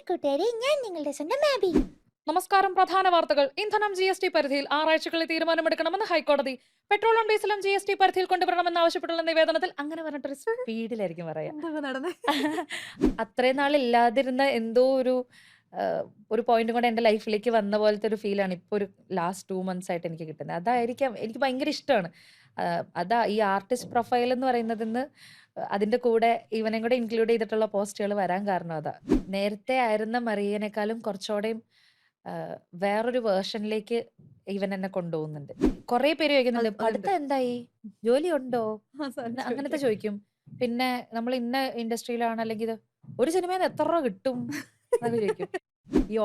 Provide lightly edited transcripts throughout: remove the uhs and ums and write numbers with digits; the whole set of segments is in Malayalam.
കൂട്ടുകാരെ, ഞാൻ നിങ്ങളുടെ സ്വന്തം മാബി. നമസ്കാരം. പ്രധാന വാർത്തകൾ. ഇന്ധനം ജി.എസ്.ടി പരിധിയിൽ ആറാഴ്ചകളിൽ തീരുമാനമെടുക്കണമെന്ന് ഹൈക്കോടതി. പെട്രോളും ഡീസലും ജി.എസ്.ടി പരിധിയിൽ കൊണ്ടുവരണമെന്ന് ആവശ്യപ്പെട്ടുള്ള നിവേദനത്തിൽ അങ്ങനെ പറഞ്ഞിട്ടൊരു സ്പീഡിലായിരിക്കും പറയാ. അത്രയും നാളില്ലാതിരുന്ന എന്തോ ഒരു പോയിന്റ് കൂടെ എന്റെ ലൈഫിലേക്ക് വന്ന പോലത്തെ ഒരു ഫീലാണ് ഇപ്പൊ ഒരു ലാസ്റ്റ് 2 months ആയിട്ട് എനിക്ക് കിട്ടുന്നത്. അതായിരിക്കാം എനിക്ക് ഭയങ്കര ഇഷ്ടമാണ്. അതാ ഈ ആർട്ടിസ്റ്റ് പ്രൊഫൈൽ എന്ന് പറയുന്നതിന്ന് അതിന്റെ കൂടെ ഇവനെയും കൂടെ ഇൻക്ലൂഡ് ചെയ്തിട്ടുള്ള പോസ്റ്റുകൾ വരാൻ കാരണം അതാ. നേരത്തെ ആയിരുന്ന മറിയനേക്കാളും കുറച്ചുകൂടെയും വേറൊരു വേർഷനിലേക്ക് ഇവൻ എന്നെ കൊണ്ടുപോകുന്നുണ്ട്. കുറെ പേര് ചോദിക്കുന്നുണ്ട്, പഠിത്തം എന്തായി, ജോലി ഉണ്ടോ, അങ്ങനത്തെ ചോദിക്കും. പിന്നെ നമ്മൾ ഇന്ന ഇൻഡസ്ട്രിയിലാണ്, അല്ലെങ്കിൽ ഒരു സിനിമയിൽ നിന്ന് എത്ര രൂപ കിട്ടും എന്നൊക്കെ ചോദിക്കും. ഈ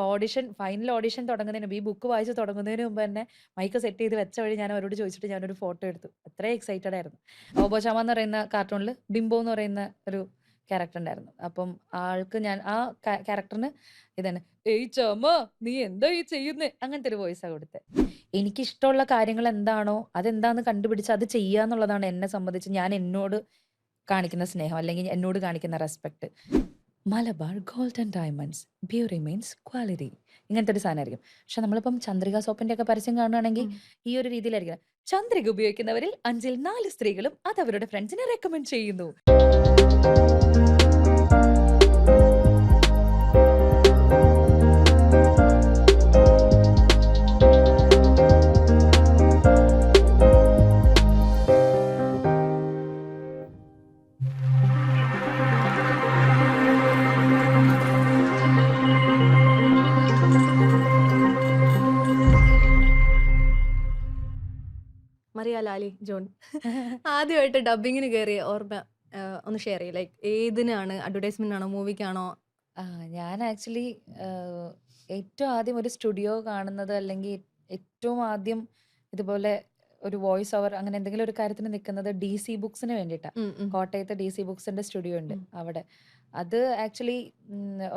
ഫൈനൽ ഓഡിഷൻ തുടങ്ങുന്നതിന് ഈ ബുക്ക് വായിച്ച് തുടങ്ങുന്നതിന് മുമ്പ് തന്നെ മൈക്ക് സെറ്റ് ചെയ്ത് വെച്ച വഴി ഞാൻ അവരോട് ചോദിച്ചിട്ട് ഞാനൊരു ഫോട്ടോ എടുത്തു. അത്രയും എക്സൈറ്റഡ് ആയിരുന്നു. ഓബോചാമ എന്ന് പറയുന്ന കാർട്ടൂണിൽ ബിംബോ എന്ന് പറയുന്ന ഒരു ക്യാരക്ടർ ഉണ്ടായിരുന്നു. അപ്പം ആൾക്ക് ഞാൻ ആ ക്യാരക്ടറിന് ഇതന്നെ, ഏയ് ചാമ നീ എന്താ ഈ ചെയ്യുന്നേ, അങ്ങനത്തെ ഒരു വോയിസാ കൊടുത്തത്. എനിക്കിഷ്ടമുള്ള കാര്യങ്ങൾ എന്താണോ അതെന്താന്ന് കണ്ടുപിടിച്ച് അത് ചെയ്യാന്നുള്ളതാണ് എന്നെ സംബന്ധിച്ച് ഞാൻ എന്നോട് കാണിക്കുന്ന സ്നേഹം, അല്ലെങ്കിൽ എന്നോട് കാണിക്കുന്ന respect. Malabar gold and diamonds, beauty means quality, ഇങ്ങനത്തെ ഒരു സാധനമായിരിക്കും. പക്ഷെ നമ്മളിപ്പം ചന്ദ്രിക സോപ്പിന്റെ ഒക്കെ പരസ്യം കാണുകയാണെങ്കിൽ ഈ ഒരു രീതിയിലായിരിക്കും. ചന്ദ്രിക ഉപയോഗിക്കുന്നവരിൽ 5-ൽ 4 സ്ത്രീകളും അത് അവരുടെ ഫ്രണ്ട്സിനെ റെക്കമെൻഡ് ചെയ്യുന്നു. മറിയ ലാലി ജോൺ ആദ്യമായിട്ട് ഡബിങ്ങിന് കയറിയ ഓർമ്മ ഒന്ന് ഷെയർ ചെയ്യും. ലൈക്ക് ഏതിനാണ്? അഡ്വർടൈസ്മെന്റ് ആണോ, മൂവിക്കാണോ? ഞാൻ ആക്ച്വലി ഏറ്റവും ആദ്യം ഒരു സ്റ്റുഡിയോ കാണുന്നത്, അല്ലെങ്കിൽ ഏറ്റവും ആദ്യം ഇതുപോലെ ഒരു വോയിസ് ഓവർ അങ്ങനെ എന്തെങ്കിലും ഒരു കാര്യത്തിന് നിൽക്കുന്നത് DC ബുക്സിന് വേണ്ടിയിട്ടാണ്. കോട്ടയത്ത് DC ബുക്സിന്റെ സ്റ്റുഡിയോ ഉണ്ട് അവിടെ. അത് ആക്ച്വലി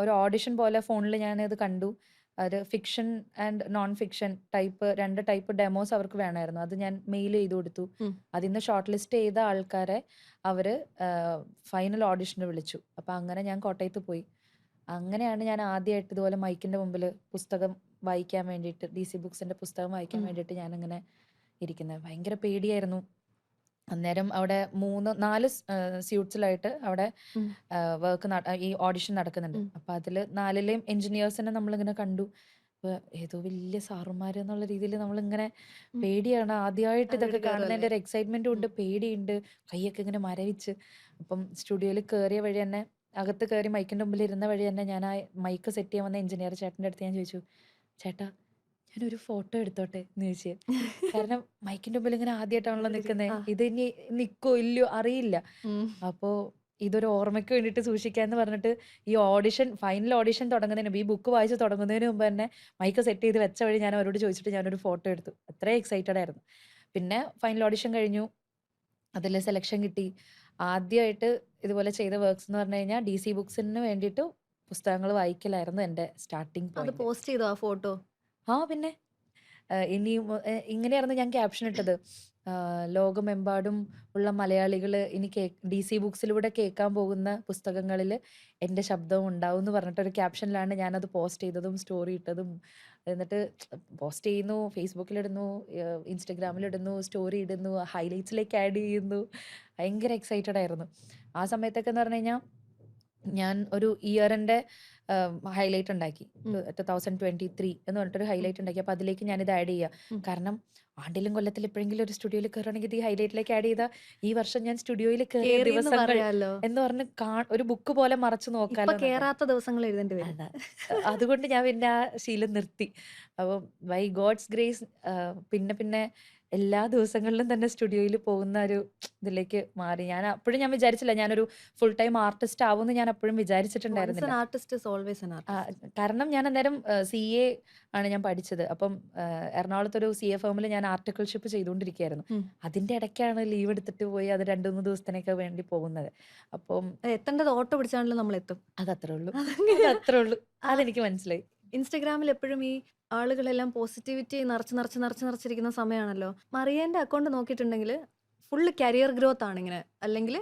ഒരു ഓഡിഷൻ പോലെ ഫോണിൽ ഞാനത് കണ്ടു. ഒരു fiction and non fiction type 2 type demos അവർക്ക് വേണമായിരുന്നു. അത് ഞാൻ മെയിൽ ചെയ്ത് കൊടുത്തു. അതിൽ നിന്ന് ഷോർട്ട് ലിസ്റ്റ് ചെയ്ത ആൾക്കാരെ അവര് ഫൈനൽ ഓഡിഷന് വിളിച്ചു. അപ്പൊ അങ്ങനെ ഞാൻ കോട്ടയത്ത് പോയി. അങ്ങനെയാണ് ഞാൻ ആദ്യമായിട്ട് ഇതുപോലെ മൈക്കിന്റെ മുമ്പിൽ പുസ്തകം വായിക്കാൻ വേണ്ടിയിട്ട്, DC ബുക്സിന്റെ പുസ്തകം വായിക്കാൻ വേണ്ടിയിട്ട് ഞാൻ അങ്ങനെ ഇരിക്കുന്നത്. ഭയങ്കര പേടിയായിരുന്നു. അന്നേരം അവിടെ 3-4 സ്യൂട്ട്സിലായിട്ട് അവിടെ വർക്ക് ഈ ഓഡിഷൻ നടക്കുന്നുണ്ട്. അപ്പൊ അതില് 4ലെയും എഞ്ചിനീയേഴ്സിനെ നമ്മളിങ്ങനെ കണ്ടു. ഏതോ വലിയ സാറുമാര് എന്നുള്ള രീതിയിൽ നമ്മളിങ്ങനെ പേടിയാണ്. ആദ്യമായിട്ട് ഇതൊക്കെ കാണുന്നതിന്റെ ഒരു എക്സൈറ്റ്മെന്റും ഉണ്ട്, പേടിയുണ്ട്, കൈയൊക്കെ ഇങ്ങനെ മരവിച്ച്. അപ്പം സ്റ്റുഡിയോയിൽ കയറിയ വഴി തന്നെ, അകത്ത് കയറി മൈക്കിന്റെ മുമ്പിൽ ഇരുന്ന വഴി തന്നെ ഞാൻ ആ മൈക്ക് സെറ്റ് ചെയ്യാൻ വന്ന എഞ്ചിനീയർ ചേട്ടൻ്റെ അടുത്ത് ഞാൻ ചോദിച്ചു, ചേട്ടാ ഞാനൊരു ഫോട്ടോ എടുത്തോട്ടെ എന്ന് ചോദിച്ചു. കാരണം മൈക്കിന്റെ മുമ്പിൽ ഇങ്ങനെ ആദ്യമായിട്ടാണല്ലോ നിൽക്കുന്നത്, ഇത് ഇനി നിക്കോ ഇല്ലയോ അറിയില്ല. അപ്പോ ഇതൊരു ഓർമ്മയ്ക്ക് വേണ്ടിയിട്ട് സൂക്ഷിക്കാന്ന് പറഞ്ഞിട്ട് ഈ ഫൈനൽ ഓഡിഷൻ തുടങ്ങുന്നതിന് ഈ ബുക്ക് വായിച്ച് തുടങ്ങുന്നതിന് മുമ്പ് തന്നെ മൈക്ക് സെറ്റ് ചെയ്ത് വെച്ച വഴി ഞാൻ അവരോട് ചോദിച്ചിട്ട് ഞാനൊരു ഫോട്ടോ എടുത്തു. അത്രയും എക്സൈറ്റഡ് ആയിരുന്നു. പിന്നെ ഫൈനൽ ഓഡിഷൻ കഴിഞ്ഞു, അതിൽ സെലക്ഷൻ കിട്ടി. ആദ്യമായിട്ട് ഇതുപോലെ ചെയ്ത വർക്ക്സ് എന്ന് പറഞ്ഞു കഴിഞ്ഞാൽ DC ബുക്സിന് വേണ്ടിയിട്ട് പുസ്തകങ്ങൾ വായിക്കലായിരുന്നു എൻ്റെ സ്റ്റാർട്ടിങ് അത് പോയിന്റ്. പോസ്റ്റ് ചെയ്തോ ആ ഫോട്ടോ? പിന്നെ ഇനിയും ഇങ്ങനെയായിരുന്നു ഞാൻ ക്യാപ്ഷൻ ഇട്ടത്. ലോകമെമ്പാടും ഉള്ള മലയാളികൾ ഇനി DC ബുക്സിലൂടെ കേൾക്കാൻ പോകുന്ന പുസ്തകങ്ങളിൽ എൻ്റെ ശബ്ദവും ഉണ്ടാവും എന്ന് പറഞ്ഞിട്ടൊരു ക്യാപ്ഷനിലാണ് ഞാനത് പോസ്റ്റ് ചെയ്തതും സ്റ്റോറി ഇട്ടതും. എന്നിട്ട് പോസ്റ്റ് ചെയ്യുന്നു, ഫേസ്ബുക്കിലിടുന്നു, ഇൻസ്റ്റഗ്രാമിലിടുന്നു, സ്റ്റോറി ഇടുന്നു, ഹൈലൈറ്റ്സിലേക്ക് ആഡ് ചെയ്യുന്നു. ഭയങ്കര എക്സൈറ്റഡ് ആയിരുന്നു ആ സമയത്തൊക്കെ. എന്ന് പറഞ്ഞു കഴിഞ്ഞാൽ ഞാൻ ഒരു ഇയറിന്റെ ഹൈലൈറ്റ് ഉണ്ടാക്കി, 2023 എന്ന് പറഞ്ഞിട്ടൊരു ഹൈലൈറ്റ് ഉണ്ടാക്കി. അപ്പൊ അതിലേക്ക് ഞാനിത് ആഡ് ചെയ്യാം. കാരണം ആണ്ടിലും കൊല്ലത്തിൽ എപ്പോഴെങ്കിലും ഒരു സ്റ്റുഡിയോയിൽ കയറുകയാണെങ്കിൽ ഈ ഹൈലൈറ്റിലേക്ക് ആഡ് ചെയ്താൽ ഈ വർഷം ഞാൻ സ്റ്റുഡിയോയിൽ കയറിയ ദിവസങ്ങൾ എന്ന് പറഞ്ഞ് ഒരു ബുക്ക് പോലെ മറച്ചു നോക്കാലോ. കേറാത്ത ദിവസങ്ങൾ എഴുതേണ്ടി വരും. അതുകൊണ്ട് ഞാൻ പിന്നെ ആ ശീലം നിർത്തി. അപ്പം ബൈ ഗോഡ്സ് ഗ്രേസ് പിന്നെ പിന്നെ എല്ലാ ദിവസങ്ങളിലും തന്നെ സ്റ്റുഡിയോയിൽ പോകുന്ന ഒരു ഇതിലേക്ക് മാറി. അപ്പോഴും ഞാൻ വിചാരിച്ചില്ല ഞാനൊരു ഫുൾ ടൈം ആർട്ടിസ്റ്റ് ആവുമെന്ന് ഞാൻ അപ്പോഴും വിചാരിച്ചിട്ടുണ്ടായിരുന്നില്ല. കാരണം ഞാൻ അന്നേരം CA ആണ് ഞാൻ പഠിച്ചത്. അപ്പം എറണാകുളത്തൊരു CA ഫേമിൽ ഞാൻ ആർട്ടിക്കിൾഷിപ്പ് ചെയ്തുകൊണ്ടിരിക്കുകയായിരുന്നു. അതിന്റെ ഇടയ്ക്കാണ് ലീവ് എടുത്തിട്ട് പോയി അത് 2-3 ദിവസത്തിനൊക്കെ വേണ്ടി പോകുന്നത്. അപ്പം എത്തേണ്ടത് ഓട്ടോ പിടിച്ചാണല്ലോ നമ്മൾ എത്തും. അതത്രേ ഉള്ളൂ. അതെനിക്ക് മനസ്സിലായി. ഇൻസ്റ്റഗ്രാമിൽ എപ്പോഴും ഈ ആളുകളെല്ലാം പോസിറ്റിവിറ്റി നിറച്ചിരിക്കുന്ന സമയമാണല്ലോ. മറിയന്റെ അക്കൗണ്ട് നോക്കിയിട്ടുണ്ടെങ്കിൽ ഫുള്ള് കരിയർ ഗ്രോത്ത് ആണ് ഇങ്ങനെ, അല്ലെങ്കിൽ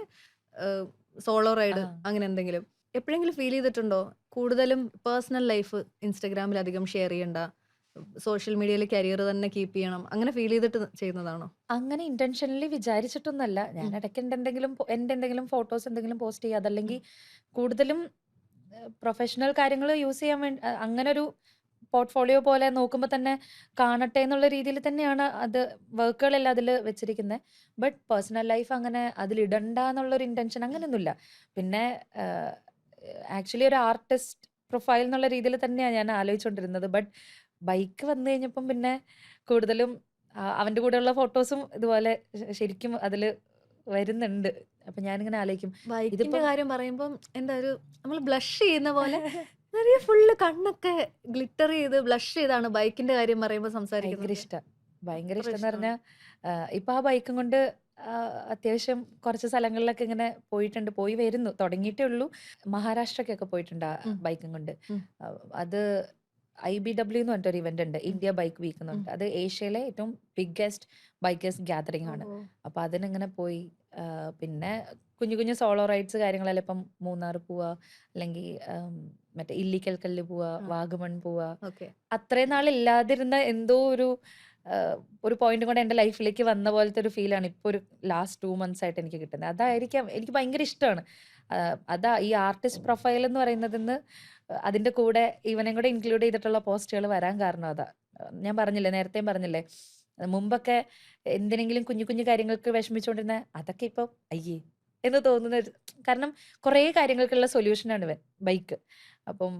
സോളോ റൈഡ് അങ്ങനെ എന്തെങ്കിലും. എപ്പോഴെങ്കിലും ഫീൽ ചെയ്തിട്ടുണ്ടോ കൂടുതലും പേഴ്സണൽ ലൈഫ് ഇൻസ്റ്റഗ്രാമിൽ അധികം ഷെയർ ചെയ്യണ്ട, സോഷ്യൽ മീഡിയയിൽ കരിയർ തന്നെ കീപ്പ് ചെയ്യണം, അങ്ങനെ ഫീൽ ചെയ്തിട്ട് ചെയ്യുന്നതാണോ? അങ്ങനെ ഇന്റൻഷനലി വിചാരിച്ചിട്ടൊന്നല്ല. ഞാൻ ഉം. ഇടയ്ക്ക് എൻ്റെ എന്തെങ്കിലും ഫോട്ടോസ് എന്തെങ്കിലും പോസ്റ്റ് ചെയ്യുക, അതല്ലെങ്കിൽ കൂടുതലും പ്രൊഫഷണൽ കാര്യങ്ങൾ യൂസ് ചെയ്യാൻ വേണ്ടി അങ്ങനെ ഒരു പോർട്ട്ഫോളിയോ പോലെ നോക്കുമ്പോൾ തന്നെ കാണട്ടെ എന്നുള്ള രീതിയിൽ തന്നെയാണ് അത് വർക്കുകളെല്ലാം അതിൽ വെച്ചിരിക്കുന്നത്. ബട്ട് പേഴ്സണൽ ലൈഫ് അങ്ങനെ അതിലിടണ്ട എന്നുള്ളൊരു ഇൻറ്റൻഷൻ അങ്ങനെയൊന്നുമില്ല. പിന്നെ ആക്ച്വലി ഒരു ആർട്ടിസ്റ്റ് പ്രൊഫൈൽ എന്നുള്ള രീതിയിൽ തന്നെയാണ് ഞാൻ ആലോചിച്ചുകൊണ്ടിരുന്നത്. ബട്ട് ബൈക്ക് വന്നു കഴിഞ്ഞപ്പം പിന്നെ കൂടുതലും അവൻ്റെ കൂടെയുള്ള ഫോട്ടോസും ഇതുപോലെ ശരിക്കും അതിൽ വരുന്നുണ്ട്. അപ്പം ഞാനിങ്ങനെ ആലോചിക്കും ബൈക്കിന്റെ ഇതിപ്പം കാര്യം പറയുമ്പം എന്താ ഒരു നമ്മൾ ബ്ലഷ് ചെയ്യുന്ന പോലെ നിറയെ ഫുള്ള് കണ്ണൊക്കെ ഗ്ലിറ്റർ ചെയ്ത് ബ്ലഷ് ചെയ്താണ് ബൈക്കിന്റെ കാര്യം പറയുമ്പോൾ ഭയങ്കര സംസാരിക്കുന്നത്. ഇഷ്ടം. ഭയങ്കര അത്ര ഇഷ്ടം എന്ന് ഇഷ്ടമാണ്. പറഞ്ഞാൽ ഇപ്പം ആ ബൈക്കും കൊണ്ട് അത്യാവശ്യം കുറച്ച് സ്ഥലങ്ങളിലൊക്കെ ഇങ്ങനെ പോയിട്ടുണ്ട്. പോയി വരുന്നു. തുടങ്ങിയിട്ടേ ഉള്ളൂ. മഹാരാഷ്ട്രയ്ക്കൊക്കെ പോയിട്ടുണ്ട് ആ ഉം. ബൈക്കും കൊണ്ട്. ഉം. അത് IBW എന്ന് പറഞ്ഞിട്ടൊരു ഇവന്റ് ഉണ്ട്. ഉം. ഇന്ത്യ ബൈക്ക് വീക്ക് എന്ന് ഉം. പറഞ്ഞിട്ട്. അത് ഏഷ്യയിലെ ഏറ്റവും ബിഗ്ഗസ്റ്റ് ബൈക്കേഴ്സ് ഗ്യാതറിംഗ് ആണ്. ഓ. അപ്പോൾ അതിനിങ്ങനെ പോയി. പിന്നെ കുഞ്ഞു കുഞ്ഞു സോളോ റൈഡ്സ് കാര്യങ്ങളെല്ലാം ഇപ്പം മൂന്നാർ പോവുക, അല്ലെങ്കിൽ മറ്റേ ഇല്ലിക്കൽക്കല്ല് പോവുക, ആ. വാഗമൺ പോവുക. ഓക്കെ. അത്രയും നാളില്ലാതിരുന്ന എന്തോ ഒരു പോയിന്റ് കൂടെ എൻ്റെ ലൈഫിലേക്ക് വന്ന പോലത്തെ ഒരു ഫീലാണ് ഇപ്പോൾ ഒരു ലാസ്റ്റ് 2 months ആയിട്ട് എനിക്ക് കിട്ടുന്നത്. അതായിരിക്കാം എനിക്ക് ഭയങ്കര ഇഷ്ടമാണ്. അതാ ഈ ആർട്ടിസ്റ്റ് പ്രൊഫൈൽ എന്ന് പറയുന്നതിന്ന് അതിൻ്റെ കൂടെ ഇവനെയും കൂടെ ഇൻക്ലൂഡ് ചെയ്തിട്ടുള്ള പോസ്റ്റുകൾ വരാൻ കാരണം അതാ. ഞാൻ പറഞ്ഞില്ലേ, നേരത്തെയും പറഞ്ഞില്ലേ, മുമ്പൊക്കെ എന്തിനെങ്കിലും കുഞ്ഞു കുഞ്ഞു കാര്യങ്ങൾക്ക് വിഷമിച്ചുകൊണ്ടിരുന്ന അതൊക്കെ ഇപ്പം അയ്യേ എന്ന് തോന്നുന്ന കാരണം കുറേ കാര്യങ്ങൾക്കുള്ള സൊല്യൂഷനാണ് ഇവൻ ബൈക്ക്. അപ്പം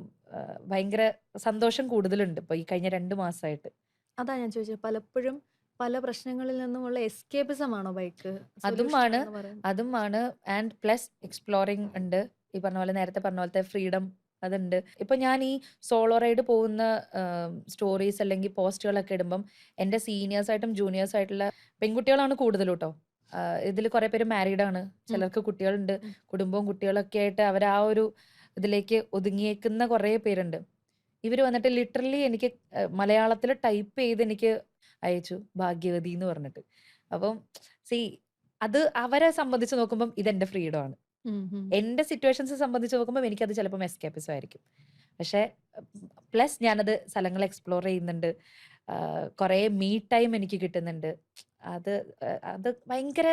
ഭയങ്കര സന്തോഷം കൂടുതലുണ്ട് ഇപ്പോൾ ഈ കഴിഞ്ഞ 2 മാസമായിട്ട്. അതാ ഞാൻ ചോദിച്ചത്, പലപ്പോഴും പല പ്രശ്നങ്ങളിൽ നിന്നുമുള്ള എസ്കേപ്പിസം ആണോ ബൈക്ക് അതും സൊല്യൂഷൻ ആണ് ആണെന്ന് പറയുന്നത്? അതും ആണ് ആൻഡ് പ്ലസ് എക്സ്പ്ലോറിങ് ഉണ്ട്. ഈ പറഞ്ഞ പോലെ നേരത്തെ പറഞ്ഞ പോലത്തെ ഫ്രീഡം അതുണ്ട്. ഇപ്പൊ ഞാൻ ഈ സോളോ റൈഡ് പോകുന്ന സ്റ്റോറീസ് അല്ലെങ്കിൽ പോസ്റ്റുകളൊക്കെ ഇടുമ്പം എൻ്റെ സീനിയേഴ്സ് ആയിട്ടും ജൂനിയേഴ്സ് ആയിട്ടുള്ള പെൺകുട്ടികളാണ് കൂടുതലും കേട്ടോ. ഇതിൽ കുറെ പേര് മാരീഡ് ആണ്, ഉം. ചിലർക്ക് കുട്ടികളുണ്ട്, ഉം. കുടുംബവും കുട്ടികളൊക്കെ ആയിട്ട് അവർ ആ ഒരു ഇതിലേക്ക് ഒതുങ്ങിയേക്കുന്ന കുറേ പേരുണ്ട്. ഇവർ വന്നിട്ട് ലിറ്ററലി എനിക്ക് മലയാളത്തിൽ ടൈപ്പ് ചെയ്ത് എനിക്ക് അയച്ചു ഭാഗ്യവതി എന്ന് പറഞ്ഞിട്ട്. അപ്പം സി അത് അവരെ സംബന്ധിച്ച് നോക്കുമ്പം ഇതെന്റെ ഫ്രീഡം ആണ്. ഉം. ഉം. എൻ്റെ സിറ്റുവേഷൻസ് സംബന്ധിച്ച് നോക്കുമ്പോൾ എനിക്കത് ചിലപ്പം എസ്കേപ്പിസം ആയിരിക്കും. പക്ഷേ പ്ലസ് ഞാനത് സ്ഥലങ്ങൾ എക്സ്പ്ലോർ ചെയ്യുന്നുണ്ട്. കുറേ മീ ടൈം എനിക്ക് കിട്ടുന്നുണ്ട്. അത് അത് ഭയങ്കര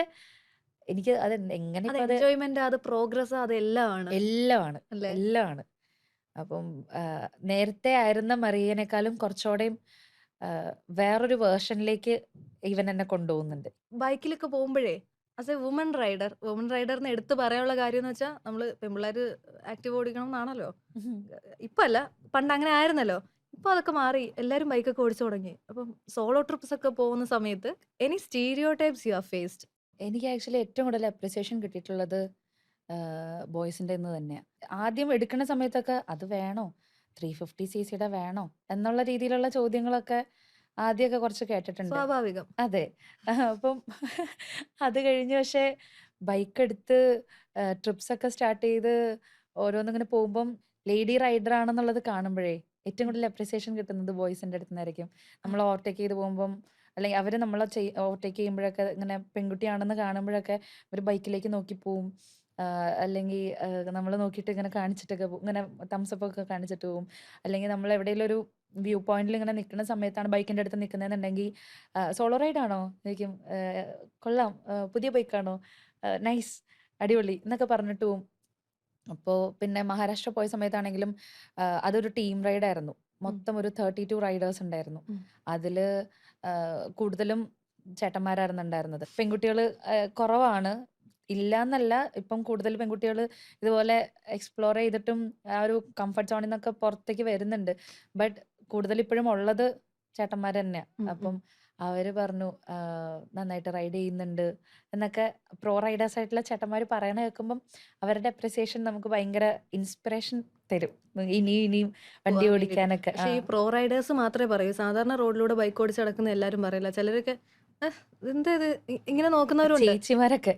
എനിക്ക് അത് എങ്ങനെ അത് ഇപ്പം അത് എൻജോയ്മെന്റ്, അത് പ്രോഗ്രസ്, അത് എല്ലാം ആണ് എല്ലാമാണ് അല്ലേ? എല്ലാമാണ്. അപ്പം നേരത്തെ ആയിരുന്ന മറിയനേക്കാളും കുറച്ചുകൂടെയും വേറൊരു വേർഷനിലേക്ക് ഇവൻ എന്നെ കൊണ്ടുപോകുന്നുണ്ട്. ബൈക്കിലൊക്കെ പോകുമ്പോഴേ ആസ് എ വുമൺ റൈഡറിന് എടുത്ത് പറയാനുള്ള കാര്യം എന്ന് വെച്ചാൽ നമ്മൾ പെൺപിള്ളേർ ആക്റ്റീവ് ഓടിക്കണം എന്നാണല്ലോ. ഇപ്പം അല്ല, പണ്ട് അങ്ങനെ ആയിരുന്നല്ലോ. ഇപ്പൊ അതൊക്കെ മാറി, എല്ലാവരും ബൈക്കൊക്കെ ഓടിച്ചു തുടങ്ങി. അപ്പം സോളോ ട്രിപ്സ് ഒക്കെ പോകുന്ന സമയത്ത് any stereotypes you are faced? എനിക്ക് ആക്ച്വലി ഏറ്റവും കൂടുതൽ അപ്രിസിയേഷൻ കിട്ടിയിട്ടുള്ളത് ബോയ്സിൻ്റെ നിന്ന് തന്നെയാണ്. ആദ്യം എടുക്കുന്ന സമയത്തൊക്കെ അത് വേണോ, 350cc വേണോ എന്നുള്ള രീതിയിലുള്ള ചോദ്യങ്ങളൊക്കെ ആദ്യമൊക്കെ കുറച്ച് കേട്ടിട്ടുണ്ട്. സ്വാഭാവികം. അതെ. അപ്പം അത് കഴിഞ്ഞ് പക്ഷേ ബൈക്ക് എടുത്ത് ട്രിപ്സ് ഒക്കെ സ്റ്റാർട്ട് ചെയ്ത് ഓരോന്നിങ്ങനെ പോകുമ്പം ലേഡി റൈഡർ ആണെന്നുള്ളത് കാണുമ്പോഴേ ഏറ്റവും കൂടുതൽ അപ്രിസിയേഷൻ കിട്ടുന്നത് ബോയ്സിൻ്റെ അടുത്ത് നിന്നായിരിക്കും. നമ്മൾ ഓവർടേക്ക് ചെയ്ത് പോകുമ്പം അല്ലെങ്കിൽ അവർ നമ്മളെ ഓവർടേക്ക് ചെയ്യുമ്പോഴൊക്കെ ഇങ്ങനെ പെൺകുട്ടിയാണെന്ന് കാണുമ്പോഴൊക്കെ അവർ ബൈക്കിലേക്ക് നോക്കി പോവും. അല്ലെങ്കിൽ നമ്മൾ നോക്കിയിട്ട് ഇങ്ങനെ കാണിച്ചിട്ടൊക്കെ പോവും, ഇങ്ങനെ തംസപ്പ് ഒക്കെ കാണിച്ചിട്ട് പോവും. അല്ലെങ്കിൽ നമ്മൾ എവിടെയെങ്കിലും ഒരു വ്യൂ പോയിന്റിൽ ഇങ്ങനെ നിൽക്കുന്ന സമയത്താണ് ബൈക്കിൻ്റെ അടുത്ത് നിൽക്കുന്നതെന്നുണ്ടെങ്കിൽ സോളോ റൈഡ് ആണോ ചോദിക്കും. കൊള്ളാം, പുതിയ ബൈക്കാണോ, നൈസ്, അടിപൊളി എന്നൊക്കെ പറഞ്ഞിട്ട് പോവും. അപ്പോൾ പിന്നെ മഹാരാഷ്ട്ര പോയ സമയത്താണെങ്കിലും അതൊരു ടീം റൈഡായിരുന്നു. മൊത്തം ഒരു 32 റൈഡേഴ്സ് ഉണ്ടായിരുന്നു. ഉം. അതിൽ കൂടുതലും ചേട്ടന്മാരായിരുന്നു ഉണ്ടായിരുന്നത്. പെൺകുട്ടികൾ കുറവാണ്, ഇല്ല എന്നല്ല, ഇപ്പം കൂടുതൽ പെൺകുട്ടികൾ ഇതുപോലെ എക്സ്പ്ലോർ ചെയ്തിട്ടും ആ ഒരു കംഫർട്ട് സോണിൽ നിന്നൊക്കെ പുറത്തേക്ക് വരുന്നുണ്ട്. ബട്ട് കൂടുതൽ ഇപ്പോഴും ഉള്ളത് ചേട്ടന്മാർ തന്നെയാണ്. ഉം. ഉം. അപ്പം അവർ പറഞ്ഞു നന്നായിട്ട് റൈഡ് ചെയ്യുന്നുണ്ട് എന്നൊക്കെ പ്രോ റൈഡേഴ്സ് ആയിട്ടുള്ള ചേട്ടന്മാർ പറയണ കേൾക്കുമ്പം അവരുടെ അപ്രിസിയേഷൻ നമുക്ക് ഭയങ്കര ഇൻസ്പിറേഷൻ തരും ഇനിയും വണ്ടി പോവാൻ വേണ്ടിയിട്ട്. ഓടിക്കാനൊക്കെ. പക്ഷെ ഈ പ്രോ റൈഡേഴ്സ് മാത്രമേ പറയൂ, സാധാരണ റോഡിലൂടെ ബൈക്ക് ഓടിച്ച് നടക്കുന്ന എല്ലാവരും പറയില്ല. ചിലരൊക്കെ എന്താ ഇത് ഇങ്ങനെ നോക്കുന്നവരുണ്ട്. ചേച്ചിമാരൊക്കെ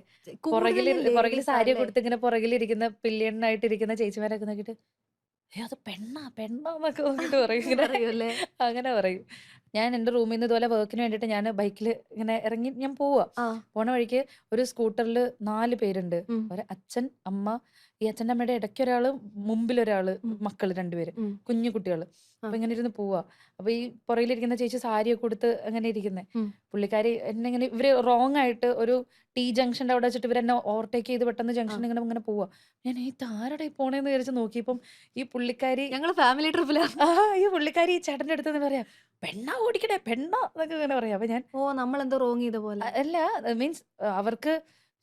പുറകിൽ കൂടുതലും പുറകിൽ ലേഡീസ് സാരി അല്ലേ? കൊടുത്ത് ഇങ്ങനെ പുറകിലിരിക്കുന്ന പില്ലിയണ്ണായിട്ടിരിക്കുന്ന ചേച്ചിമാരൊക്കെ നോക്കിയിട്ട് അത് പെണ്ണാ പെണ്ണാന്നൊക്കെ നോക്കിയിട്ട് പറയും ഇങ്ങനെ. പറയൂല്ലേ? അങ്ങനെ പറയും. ഞാൻ എൻ്റെ റൂമിൽ നിന്ന് ഇതുപോലെ വർക്കിന് വേണ്ടിയിട്ട് ഞാൻ ബൈക്കിൽ ഇങ്ങനെ ഇറങ്ങി ഞാൻ പോവുക. ആ പോണ വഴിക്ക് ഒരു സ്കൂട്ടറിൽ 4 പേരുണ്ട്. ഉം, ഒരു അച്ഛൻ, അമ്മ, ഈ അച്ഛൻ്റെ അമ്മയുടെ ഇടയ്ക്ക് ഒരാള്, മുമ്പിലൊരാള്, ഉം, മക്കള് 2 പേര്, ഉം, കുഞ്ഞു കുട്ടികൾ. ആ, അപ്പൊ ഇങ്ങനെ ഇരുന്ന് പോവാ. അപ്പൊ ഈ പുറകിലിരിക്കുന്ന ചേച്ചി സാരിയൊക്കെ കൊടുത്ത് അങ്ങനെ ഇരിക്കുന്നത്. ഉം, പുള്ളിക്കാരി എന്നെ ഇങ്ങനെ, ഇവര് റോങ് ആയിട്ട് ഒരു ടി ജംഗ്ഷന്റെ അവിടെ വെച്ചിട്ട് ഇവരെന്നെ ഓവർടേക്ക് ചെയ്ത് പെട്ടെന്ന് ആ. ജംഗ്ഷൻ ഇങ്ങനെ ഇങ്ങനെ പോവാ. ഞാൻ ഈ താരടെ പോണേന്ന് വിചാരിച്ച് നോക്കിയപ്പം ഈ പുള്ളിക്കാരി ഞങ്ങള് ഫാമിലി ട്രിപ്പിലാ. ഈ പുള്ളിക്കാരി ഈ ചേട്ടന്റെ അടുത്ത് നിന്ന് പറയാ, പെണ്ണാ ഓടിക്കണേ പെണ്ണാ എന്നൊക്കെ ഇങ്ങനെ പറയാം. അപ്പൊ ഞാൻ ഓ, നമ്മളെന്തോ റോങ് ചെയ്ത പോലെ. അല്ല, മീൻസ് അവർക്ക്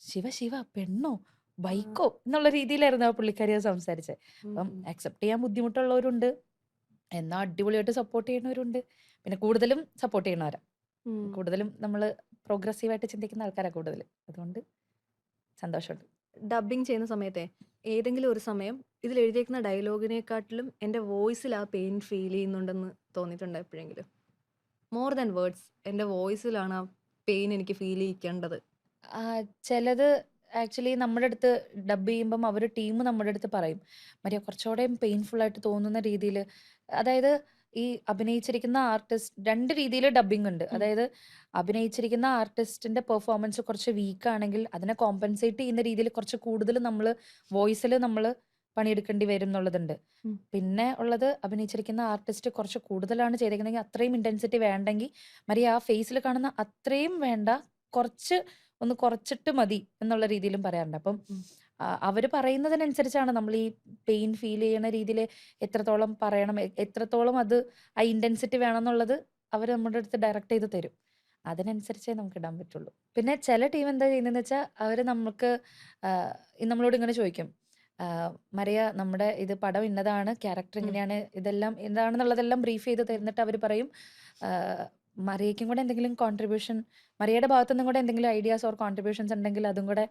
ശിവ ശിവ പെണ്ണോ ആ, ബൈക്കോ എന്നുള്ള രീതിയിലായിരുന്നു ആ പുള്ളിക്കാരി അത് സംസാരിച്ചത്. ഉം, അപ്പം ഉം, അക്സെപ്റ്റ് ചെയ്യാൻ ബുദ്ധിമുട്ടുള്ളവരുണ്ട്, എന്നാ അടിപൊളിയായിട്ട് സപ്പോർട്ട് ചെയ്യുന്നവരുണ്ട്, പിന്നെ കൂടുതലും സപ്പോർട്ട് ചെയ്യണവരാ. ഉം. കൂടുതലും നമ്മൾ പ്രോഗ്രസീവായിട്ട് ചിന്തിക്കുന്ന ആൾക്കാരാണ് കൂടുതൽ. അതുകൊണ്ട് സന്തോഷമുണ്ട്. ഡബിങ് ചെയ്യുന്ന സമയത്തെ ഏതെങ്കിലും ഒരു സമയം ഇതിൽ എഴുതിയേക്കുന്ന ഡയലോഗിനെക്കാട്ടിലും എൻ്റെ വോയിസിൽ ആ പെയിൻ ഫീൽ ചെയ്യുന്നുണ്ടെന്ന് തോന്നിയിട്ടുണ്ടോ എപ്പോഴെങ്കിലും? മോർ ദാൻ വേർഡ്സ്, എൻ്റെ വോയിസിലാണ് ആ പെയിൻ എനിക്ക് ഫീൽ ചെയ്യിക്കേണ്ടത്. ആ, ചിലത് ആക്ച്വലി നമ്മുടെ അടുത്ത് ഡബ് ചെയ്യുമ്പം അവർ ടീം നമ്മുടെ അടുത്ത് പറയും, മരിയ കുറച്ചുകൂടെയും പെയിൻഫുൾ ആയിട്ട് തോന്നുന്ന രീതിയിൽ. അതായത് ഈ അഭിനയിച്ചിരിക്കുന്ന ആർട്ടിസ്റ്റ് 2 രീതിയിൽ ഡബിങ് ഉണ്ട്. ഉം, അതായത് അഭിനയിച്ചിരിക്കുന്ന ആർട്ടിസ്റ്റിന്റെ പെർഫോമൻസ് കുറച്ച് വീക്ക് ആണെങ്കിൽ അതിനെ കോമ്പൻസേറ്റ് ചെയ്യുന്ന രീതിയിൽ കുറച്ച് കൂടുതൽ നമ്മൾ വോയിസിൽ നമ്മൾ പണിയെടുക്കേണ്ടി വരും എന്നുള്ളതുണ്ട്. ഉം, പിന്നെ ഉള്ളത്, അഭിനയിച്ചിരിക്കുന്ന ആർട്ടിസ്റ്റ് കുറച്ച് കൂടുതലാണ് ചെയ്തേക്കുന്നതെങ്കിൽ അത്രയും ഇന്റൻസിറ്റി വേണ്ടെങ്കിൽ മരിയ ആ ഫേസിൽ കാണുന്ന അത്രയും വേണ്ട, കുറച്ച് ഒന്ന് കുറച്ചിട്ട് മതി എന്നുള്ള രീതിയിലും പറയാറുണ്ട്. അപ്പം ഉം, അവര് പറയുന്നതിനനുസരിച്ചാണ് നമ്മൾ ഈ പെയിൻ ഫീൽ ചെയ്യുന്ന രീതിയിൽ എത്രത്തോളം പറയണം, എത്രത്തോളം അത് ആ ഇന്റൻസിറ്റി വേണം എന്നുള്ളത് അവർ നമ്മുടെ അടുത്ത് ഡയറക്റ്റ് ചെയ്ത് തരും. അതിനനുസരിച്ചേ നമുക്ക് ഇടാൻ പറ്റുള്ളൂ. പിന്നെ ചില ടീം എന്താ ചെയ്യുന്നതെന്ന് വെച്ചാൽ അവർ നമുക്ക് നമ്മളോട് ഇങ്ങനെ ചോദിക്കും, മറിയ നമ്മുടെ ഇത് പടം ഇന്നതാണ്, ക്യാരക്ടർ ഉം, ഇങ്ങനെയാണ്, ഇതെല്ലാം എന്താണെന്നുള്ളതെല്ലാം ബ്രീഫ് ചെയ്ത് തരുന്നിട്ട് അവർ പറയും, മറിയയ്ക്കും കൂടെ എന്തെങ്കിലും കോൺട്രിബ്യൂഷൻ, മറിയയുടെ ഭാഗത്തു നിന്നും കൂടെ എന്തെങ്കിലും ഐഡിയാസ് ഓർ കോൺട്രിബ്യൂഷൻസ് ഉണ്ടെങ്കിൽ അതും കൂടെ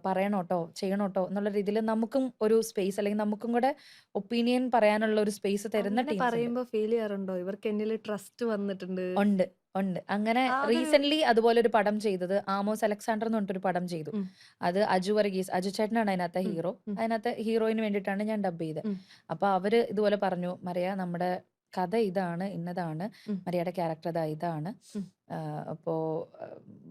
പറയണോട്ടോ, ചെയ്യണോട്ടോ എന്നുള്ള രീതിയിൽ നമുക്കും ഒരു സ്പേസ്, അല്ലെങ്കിൽ നമുക്കും കൂടെ ഒപ്പീനിയൻ പറയാനുള്ള ഒരു സ്പേസ് തരുന്ന അങ്ങനെ ടീംസ് ഉണ്ട്. പറയുമ്പോൾ ഫീൽ ചെയ്യാറുണ്ടോ ഇവർക്ക് എന്നിൽ ട്രസ്റ്റ് വന്നിട്ടുണ്ട്? ഉണ്ട്, ഉണ്ട്. അങ്ങനെ അതൊരു റീസെന്റ് അതുപോലെ ഒരു പടം ചെയ്തത്, ആമോസ് അലക്സാണ്ടർ എന്ന് പറഞ്ഞിട്ടൊരു പടം ചെയ്തു. ഉം, അത് അജു വർഗീസ്, അജു ചേട്ടനാണ് അതിനകത്തെ ഉം, ഹീറോ. ഉം, അതിനകത്ത് ഹീറോയിന് വേണ്ടിയിട്ടാണ് ഞാൻ ഡബ് ചെയ്തത്. ഉം, അപ്പൊ അവര് ഇതുപോലെ പറഞ്ഞു, മറിയ നമ്മുടെ കഥ ഇതാണ്, ഇന്നതാണ്, ഉം, മറിയയുടെ ക്യാരക്ടർ ഇതാണ്. ഉം, അപ്പോൾ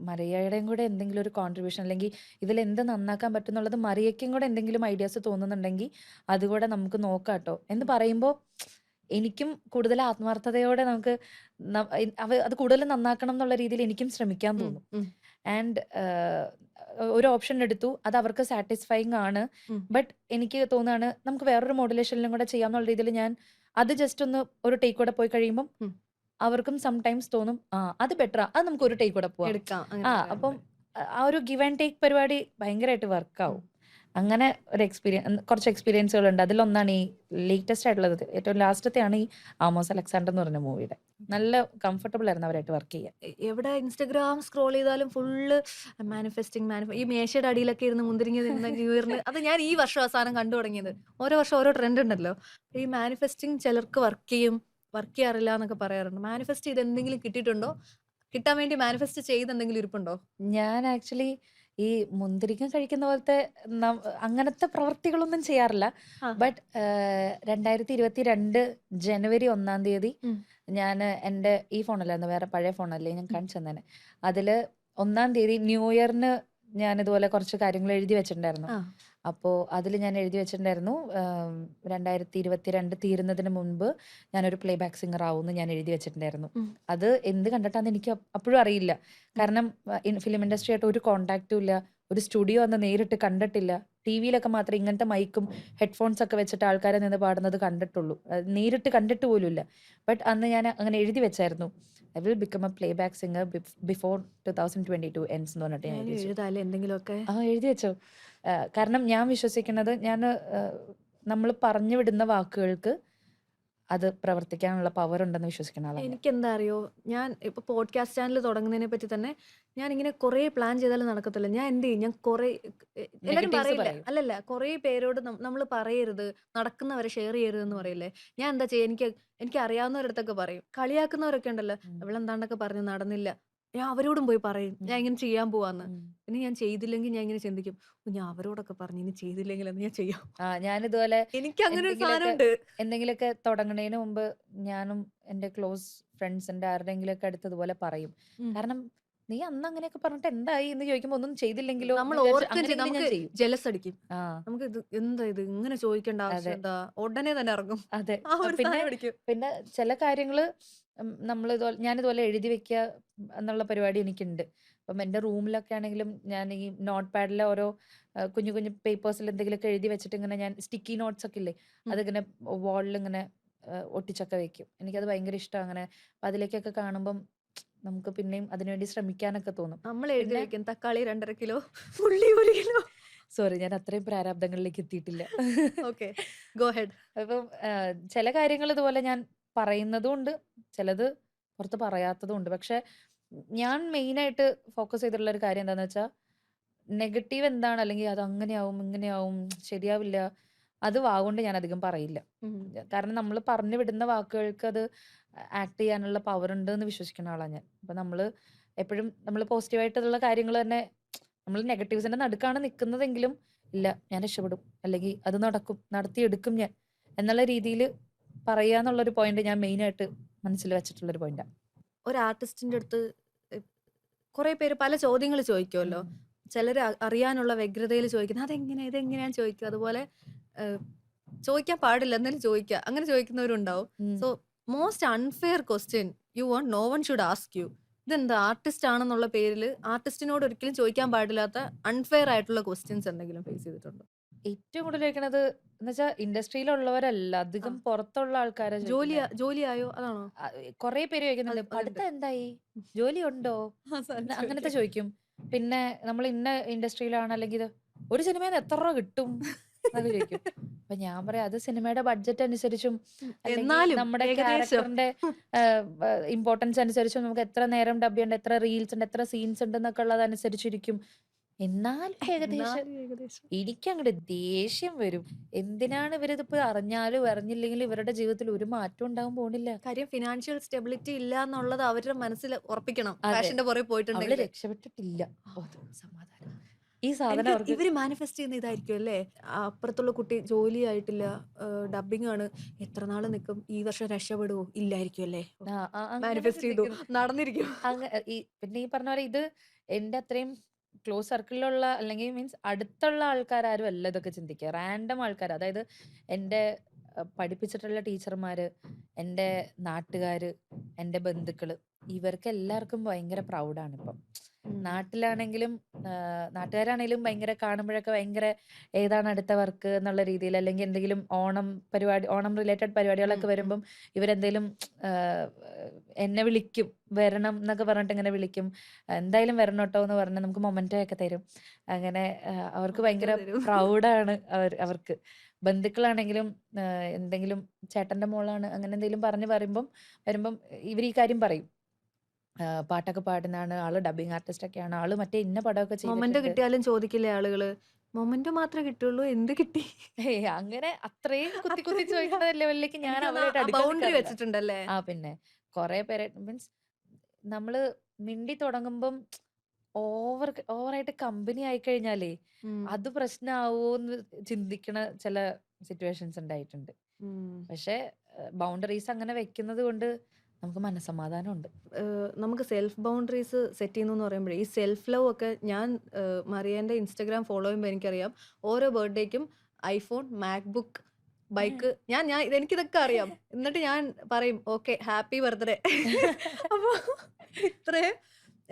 മറിയയുടെയും കൂടെ എന്തെങ്കിലും ഒരു കോൺട്രിബ്യൂഷൻ, അല്ലെങ്കിൽ ഇതിൽ എന്ത് നന്നാക്കാൻ പറ്റുന്നുള്ളത് മറിയയ്ക്കും കൂടെ എന്തെങ്കിലും ഐഡിയാസ് തോന്നുന്നുണ്ടെങ്കിൽ അതുകൂടെ നമുക്ക് നോക്കാട്ടോ എന്ന് ഉം, പറയുമ്പോൾ എനിക്കും കൂടുതൽ ആത്മാർത്ഥതയോടെ നമുക്ക് അത് കൂടുതൽ നന്നാക്കണം എന്നുള്ള രീതിയിൽ എനിക്കും ശ്രമിക്കാൻ ഉം, തോന്നും. ഉം, ആൻഡ് ഒരു ഓപ്ഷൻ എടുത്തു, അത് അവർക്ക് സാറ്റിസ്ഫൈങ് ആണ്. ഉം, ബട്ട് എനിക്ക് തോന്നുകയാണ് നമുക്ക് വേറൊരു മോഡുലേഷനിലും കൂടെ ചെയ്യാന്നുള്ള രീതിയിൽ ഞാൻ അത് ജസ്റ്റ് ഒന്ന് ഒരു ടേക്ക് കൂടെ പോയി കഴിയുമ്പം ഉം. അവർക്കും സംടൈംസ് തോന്നും, അത് ബെറ്ററാ, അത് നമുക്ക് ഒരു ടേക്ക് കൂടെ പോവാം. എടുക്കാം അങ്ങനെ അപ്പം പറയാറുണ്ട്. ആ ഒരു ഗിവ് ആൻഡ് ടേക്ക് പരിപാടി ഭയങ്കരമായിട്ട് ഉം, വർക്കാവും. അങ്ങനെ ഒരു കുറച്ച് എക്സ്പീരിയൻസുകളുണ്ട്. അതിലൊന്നാണ് ഈ ലേറ്റസ്റ്റ് ആയിട്ടുള്ളത്, ഏറ്റവും ലാസ്റ്റത്തെയാണ് ഈ ആമോസ് അലക്സാണ്ടർ എന്ന് പറഞ്ഞ മൂവിയുടെ. നല്ല കംഫർട്ടബിൾ ആയിരുന്നു അവരായിട്ട് വർക്ക് ചെയ്യാൻ. എവിടെ ഇൻസ്റ്റഗ്രാം സ്ക്രോൾ ചെയ്താലും ഫുള്ള് മാനിഫെസ്റ്റിംഗ് ഈ മേശയുടെ അടിയിലൊക്കെ ഇരുന്ന് മുന്തിരിങ്ങ തിന്ന ന്യൂ ഇയറിന് അത് ഞാൻ ഈ വർഷം അവസാനം കണ്ടു തുടങ്ങിയത്. ഓരോ വർഷം ഓരോ ട്രെൻഡ് ഉണ്ടല്ലോ. ഈ മാനിഫെസ്റ്റിംഗ് ചിലർക്ക് വർക്ക് ചെയ്യും, വർക്ക് ചെയ്യാറില്ല എന്നൊക്കെ പറയാറുണ്ട്. മാനിഫെസ്റ്റ് ചെയ്ത് എന്തെങ്കിലും കിട്ടിയിട്ടുണ്ടോ? കിട്ടാൻ വേണ്ടി മാനിഫെസ്റ്റ് ചെയ്ത് എന്തെങ്കിലും ഇരിപ്പുണ്ടോ? ഞാൻ ആക്ച്വലി ഈ മുന്തിരിങ്ങ കഴിക്കുന്ന പോലത്തെ അങ്ങനത്തെ പ്രവർത്തികളൊന്നും ചെയ്യാറില്ല. ആ, ബട്ട് 2022 ജനുവരി 1-ാം തീയതി ഉം, ഞാൻ എൻ്റെ ഈ ഫോണല്ലായിരുന്നു, വേറെ പഴയ ഫോണല്ലേ ഞാൻ ഉം, കാണിച്ചു തന്നെ. അതിൽ 1-ാം തീയതി ന്യൂ ഇയറിന് ഞാൻ ഇതുപോലെ കുറച്ച് കാര്യങ്ങൾ എഴുതി വെച്ചിട്ടുണ്ടായിരുന്നു. ആ, അപ്പോൾ അതിൽ ഞാൻ എഴുതി വെച്ചിട്ടുണ്ടായിരുന്നു, 2022 തീരുന്നതിന് മുൻപ് ഞാനൊരു പ്ലേ ബാക്ക് സിംഗർ ആവുമെന്ന് ഞാൻ എഴുതി വെച്ചിട്ടുണ്ടായിരുന്നു. ഉം, അത് എന്ത് കണ്ടിട്ടാന്ന് എനിക്ക് അപ്പോഴും അറിയില്ല. ഉം, കാരണം ഫിലിം ഇൻഡസ്ട്രി ആയിട്ട് ഒരു കോണ്ടാക്റ്റും ഇല്ല, ഒരു സ്റ്റുഡിയോ അന്ന് നേരിട്ട് കണ്ടിട്ടില്ല. ടി വിയിലൊക്കെ മാത്രമേ ഇങ്ങനത്തെ മൈക്കും ഹെഡ്ഫോൺസ് ഒക്കെ വെച്ചിട്ട് ആൾക്കാരെ നിന്ന് പാടുന്നത് കണ്ടിട്ടുള്ളൂ, നേരിട്ട് കണ്ടിട്ട് പോലും ഇല്ല. ബട്ട് അന്ന് ഞാൻ അങ്ങനെ എഴുതി വെച്ചായിരുന്നു, I will become A play back singer before 2022 ends എന്ന് പറഞ്ഞിട്ട് ഞാൻ ഞാനും എഴുതി വെച്ചു. എഴുതാല്ലേ എന്തെങ്കിലുമൊക്കെ. എഴുതി വെച്ചോ. കാരണം ഞാൻ വിശ്വസിക്കുന്നത്, നമ്മൾ പറഞ്ഞു വിടുന്ന വാക്കുകൾക്ക് അത് പ്രവർത്തിക്കാനുള്ള പവർ ഉണ്ടെന്ന് വിശ്വസിക്കുന്ന ആളാണ് ഞാൻ. എനിക്കെന്താ അറിയോ, ഞാൻ ഇപ്പോൾ പോഡ്കാസ്റ്റ് ചാനൽ തുടങ്ങുന്നതിനെ പറ്റി തന്നെ ഞാൻ ഇങ്ങനെ കുറേ പ്ലാൻ ചെയ്താലും നടക്കത്തില്ല. ഞാൻ എന്ത് ചെയ്യും, ഞാൻ കുറേ എല്ലാവരും നെഗറ്റീവ്സ് പറയില്ല, പറയും. അല്ലല്ല കുറേ പേരോട് നമ്മൾ പറയരുത്, നടക്കുന്നവരെ ഷെയർ ചെയ്യരുതെന്ന് പറയില്ലേ. ഞാൻ എന്താ ചെയ്യുക, എനിക്ക് അറിയാവുന്നവരടുത്തൊക്കെ പറയും. കളിയാക്കുന്നവരൊക്കെ ഉണ്ടല്ലോ, ഉം. അവളെന്താണ്ടൊക്കെ പറഞ്ഞു നടന്നില്ല. ഞാൻ അവരോടും പോയി പറയും ഞാൻ ഉം. ഇങ്ങനെ ചെയ്യാൻ പോവാന്ന്. ഉം. പിന്നെ ഞാൻ ചെയ്തില്ലെങ്കിൽ ഞാൻ ഇങ്ങനെ ചിന്തിക്കും, "ഓ, ഞാൻ അവരോടൊക്കെ പറഞ്ഞു ഇനി ചെയ്തില്ലെങ്കിൽ എന്ന് ഞാൻ ചെയ്യാം." ഞാനിതുപോലെ എനിക്ക് അങ്ങനെ ഒരു എന്തെങ്കിലുമൊക്കെ സാധനമുണ്ട്. എന്തെങ്കിലുമൊക്കെ തുടങ്ങണതിന് മുമ്പ് ഞാനും എൻ്റെ ക്ലോസ് ഫ്രണ്ട്സിന്റെ ആരുടെയെങ്കിലുമൊക്കെ അടുത്ത് ഇതുപോലെ പറയും. ഉം. കാരണം നീ അന്ന് അങ്ങനെയൊക്കെ പറഞ്ഞിട്ട് എന്തായി എന്ന് ചോദിക്കുമ്പോൾ ഒന്നും ചെയ്തില്ലെങ്കിലോ നമ്മൾ എന്ന് വിചാരിച്ച് ഓർക്കുകയും ചെയ്യും, അങ്ങനെയെങ്കിലും ഞാൻ നമുക്ക് ചെയ്യും. ജലസ് അടിക്കും. ആ നമുക്ക് ഇത് എന്താ ഇത് ഇങ്ങനെ ചോദിക്കേണ്ട ആവശ്യം അതെ എന്താ, ഉടനെ തന്നെ ഇറങ്ങും. അതെ. ആ ഒരു പിന്നെ സാധനം അടിക്കും. പിന്നെ ചില കാര്യങ്ങള് ഞാനിതുപോലെ എഴുതി വെക്കുക എന്നുള്ള പരിപാടി എനിക്കുണ്ട്. അപ്പം എൻ്റെ റൂമിലൊക്കെ ആണെങ്കിലും ഞാൻ ഈ നോട്ട് പാഡിലെ ഓരോ കുഞ്ഞു കുഞ്ഞു പേപ്പേഴ്സിൽ എന്തെങ്കിലുമൊക്കെ എഴുതി വെച്ചിട്ട് ഇങ്ങനെ ഞാൻ സ്റ്റിക്കി നോട്ട്സ് ഒക്കെ ഇല്ലേ ഉം. അതിങ്ങനെ വാളിൽ ഇങ്ങനെ ഒട്ടിച്ചൊക്കെ വെക്കും. എനിക്കത് ഭയങ്കര ഇഷ്ടമാണ് അങ്ങനെ. അപ്പം അതിലേക്കൊക്കെ കാണുമ്പം നമുക്ക് പിന്നെയും അതിനുവേണ്ടി ശ്രമിക്കാനൊക്കെ തോന്നും. നമ്മൾ എഴുതി പിന്നെ വെക്കും തക്കാളി 2.5 കിലോ, ഉള്ളി 1 കിലോ. സോറി, ഞാൻ അത്രയും പ്രാരാബ്ദങ്ങളിലേക്ക് എത്തിയിട്ടില്ല. Okay, go head. അപ്പം ചില കാര്യങ്ങൾ ഇതുപോലെ ഞാൻ പറയുന്നതും ഉണ്ട്, ചിലത് പുറത്ത് പറയാത്തതും ഉണ്ട്. പക്ഷെ ഞാൻ മെയിനായിട്ട് ഫോക്കസ് ചെയ്തിട്ടുള്ള ഒരു കാര്യം എന്താണെന്ന് വെച്ചാൽ നെഗറ്റീവ് എന്താണ്, അല്ലെങ്കിൽ അത് അങ്ങനെയാവും ഇങ്ങനെയാവും ശരിയാവില്ല, അത് വാഗൊണ്ട് ഞാൻ അധികം പറയില്ല. കാരണം നമ്മൾ പറഞ്ഞു വിടുന്ന വാക്കുകൾക്ക് അത് ആക്ട് ചെയ്യാനുള്ള പവർ ഉണ്ട് എന്ന് വിശ്വസിക്കുന്ന ആളാണ് ഞാൻ. അപ്പം എപ്പോഴും നമ്മൾ പോസിറ്റീവായിട്ടുള്ള കാര്യങ്ങൾ തന്നെ, നമ്മൾ നെഗറ്റീവ്സിന്റെ നടുക്കാണ് നിൽക്കുന്നതെങ്കിലും ഇല്ല ഞാൻ രക്ഷപ്പെടും, അല്ലെങ്കിൽ അത് നടക്കും, നടത്തിയെടുക്കും ഞാൻ എന്നുള്ള രീതിയിൽ പറയുക എന്നുള്ളൊരു പോയിന്റ് ഞാൻ മെയിനായിട്ട് മനസ്സിൽ വെച്ചിട്ടുള്ളൊരു പോയിന്റാണ്. ഒരു ആർട്ടിസ്റ്റിന്റെ അടുത്ത് കുറെ പേര് പല ചോദ്യങ്ങൾ ചോദിക്കുമല്ലോ. ചിലര് അറിയാനുള്ള വ്യഗ്രതയിൽ ചോദിക്കുന്നത് അതെങ്ങനെ ഇതെങ്ങനെയാന്ന് ചോദിക്കും. അതുപോലെ ചോദിക്കാൻ പാടില്ല എന്നാലും ചോദിക്കുക, അങ്ങനെ ചോദിക്കുന്നവരുണ്ടാവും. So most unfair question you won't no one should ask you. ഇതെന്താ ആർട്ടിസ്റ്റ് ആണെന്നുള്ള പേരിൽ ആർട്ടിസ്റ്റിനോട് ഒരിക്കലും ചോദിക്കാൻ പാടില്ലാത്ത അൺഫെയർ ആയിട്ടുള്ള ക്വസ്റ്റ്യൻസ് എന്തെങ്കിലും ഫേസ് ചെയ്തിട്ടുണ്ടോ? ഏറ്റവും കൂടുതൽ ചോദിക്കണത് എന്ന് വെച്ചാൽ ഇൻഡസ്ട്രിയിലുള്ളവരല്ല, ആ, അധികം പുറത്തുള്ള ആൾക്കാരെ ചോദിക്കുന്നത്. ജോലിയായോ അതാണോ? കുറെ പേര് ചോദിക്കുന്നുണ്ട് അതുണ്ട്. പഠിത്തം എന്തായി, ജോലി ഉണ്ടോ, ആ സാധനം അങ്ങനത്തെ ചോദിക്കും. ചോദിക്കും. പിന്നെ നമ്മൾ ഇന്ന ഇൻഡസ്ട്രിയിലാണ്, അല്ലെങ്കിൽ ഒരു സിനിമയിൽ നിന്ന് എത്ര രൂപ കിട്ടും എന്നൊക്കെ ചോദിക്കും. അപ്പൊ ഞാൻ പറയാം അത് സിനിമയുടെ ബഡ്ജറ്റ് അനുസരിച്ചും അല്ലെങ്കിൽ എന്നാലും നമ്മുടെ ഏകദേശം ക്യാരക്ടറിന്റെ ഇമ്പോർട്ടൻസ് അനുസരിച്ചും നമുക്ക് എത്ര നേരം ഡബ് ചെയ്യണ്ട, എത്ര റീൽസ് ഉണ്ട്, എത്ര സീൻസ് ഉണ്ട് എന്നൊക്കെ ഉള്ളത് അനുസരിച്ചിരിക്കും. എന്നാലും ഏകദേശം എന്നാലും ഏകദേശം എനിക്കങ്ങോട്ട് ദേഷ്യം വരും. എന്തിനാണ് ഇവരിതിപ്പോ അറിഞ്ഞാലും അറിഞ്ഞില്ലെങ്കിലും ഇവരുടെ ജീവിതത്തിൽ ഒരു മാറ്റം ഉണ്ടാകാൻ പോണില്ല. കാര്യം ഫിനാൻഷ്യൽ സ്റ്റെബിലിറ്റി ഇല്ല എന്നുള്ളത് അവരുടെ മനസ്സിൽ ഉറപ്പിക്കണം, അതെ, പാഷന്റെ പുറകെ അവള് പോയിട്ടുണ്ടെങ്കിൽ. രക്ഷപ്പെട്ടിട്ടില്ല. ഓ, സമാധാനം. ഈ സാധനം എനിക്ക് അവർക്ക് ഇവര് മാനിഫെസ്റ്റ് ചെയ്യുന്ന ഇതായിരിക്കും അല്ലേ. അപ്പുറത്തുള്ള കുട്ടി ജോലി ആയിട്ടില്ല, ഡബിങ് ആണ്, എത്ര നാള് നിൽക്കും, ഈ വർഷം രക്ഷപ്പെടുവോ, ഇല്ലായിരിക്കും അല്ലേ. അങ്ങനെ മാനിഫെസ്റ്റ് ചെയ്തു, ചിന്തിക്കുന്നു. നടന്നിരിക്കും. പിന്നെ ഈ പറഞ്ഞ പോലെ ഇത് എന്റെ അത്രയും ക്ലോസ് സർക്കിളിലുള്ള അല്ലെങ്കിൽ മീൻസ് അടുത്തുള്ള ആൾക്കാരും അല്ല ഇതൊക്കെ ചിന്തിക്കുക. റാൻഡം ആൾക്കാർ, അതായത് എൻ്റെ പഠിപ്പിച്ചിട്ടുള്ള ടീച്ചർമാര്, എൻ്റെ നാട്ടുകാര്, എൻ്റെ ബന്ധുക്കള്, ഇവർക്ക് എല്ലാവർക്കും ഭയങ്കര പ്രൗഡാണ് ഇപ്പം. നാട്ടിലാണെങ്കിലും നാട്ടുകാരാണെങ്കിലും ഭയങ്കര കാണുമ്പോഴൊക്കെ ഭയങ്കര ഏതാണ് അടുത്ത വർക്ക് എന്നുള്ള രീതിയിൽ, അല്ലെങ്കിൽ എന്തെങ്കിലും ഓണം റിലേറ്റഡ് പരിപാടികളൊക്കെ വരുമ്പം ഇവരെന്തെങ്കിലും എന്നെ വിളിക്കും, വരണം എന്നൊക്കെ പറഞ്ഞിട്ട് ഇങ്ങനെ വിളിക്കും. എന്തായാലും വരണം കേട്ടോ എന്ന് പറഞ്ഞ് നമുക്ക് മൊമെന്റോ ഒക്കെ തരും. അങ്ങനെ അവർക്ക് ഭയങ്കര പ്രൗഡാണ് അവർക്ക്. ബന്ധുക്കളാണെങ്കിലും എന്തെങ്കിലും ചേട്ടന്റെ മോളാണ് അങ്ങനെ എന്തെങ്കിലും വരുമ്പം ഇവർ ഈ കാര്യം പറയും. പാട്ടൊക്കെ പാടുന്നതാണ് ആള്, ഡബിങ് ആർട്ടിസ്റ്റ് ഒക്കെയാണ് ആള്, മറ്റേ ഇന്ന പടമൊക്കെ മൊമെന്റോ ചെയ്തിട്ടുണ്ട്. കിട്ടിയാലും ചോദിക്കില്ലേ ആളുകള്, മൊമെന്റോ മാത്രമേ കിട്ടുള്ളൂ, എന്ത് കിട്ടി? അങ്ങനെ അത്രയും കുത്തി കുത്തി ചോദിക്കുന്ന ലെവലിലേക്ക് ഞാൻ അവരായിട്ട് അടുക്കാൻ ബൗണ്ടറി നിൽക്കാറില്ല. വെച്ചിട്ടുണ്ടല്ലേ. പിന്നെ കുറെ പേരെ മീൻസ് നമ്മള് മിണ്ടി തുടങ്ങുമ്പം ഓവറായിട്ട് കമ്പനി ആയി കഴിഞ്ഞാലേ അത് പ്രശ്നമാവോന്ന് ചിന്തിക്കണ ചില സിറ്റുവേഷൻസ് ഉണ്ടായിട്ടുണ്ട്. പക്ഷെ ബൗണ്ടറീസ് അങ്ങനെ വെക്കുന്നത് കൊണ്ട് നമുക്ക് മനസ്സമാധാനം ഉണ്ട്. നമുക്ക് സെൽഫ് ബൗണ്ടറീസ് സെറ്റ് ചെയ്യുന്നു പറയുമ്പോഴേ ഈ സെൽഫ് ലവ് ഒക്കെ ഞാൻ മറിയാൻ്റെ ഇൻസ്റ്റഗ്രാം ഫോളോ ചെയ്യുമ്പോൾ എനിക്കറിയാം ഓരോ ബർത്ത്ഡേക്കും ഐഫോൺ, മാക്ബുക്ക്, ബൈക്ക്, ഞാൻ എനിക്കിതൊക്കെ അറിയാം. എന്നിട്ട് ഞാൻ പറയും ഓക്കെ ഹാപ്പി ബർത്ത്ഡേ. അപ്പോൾ ഇത്രയും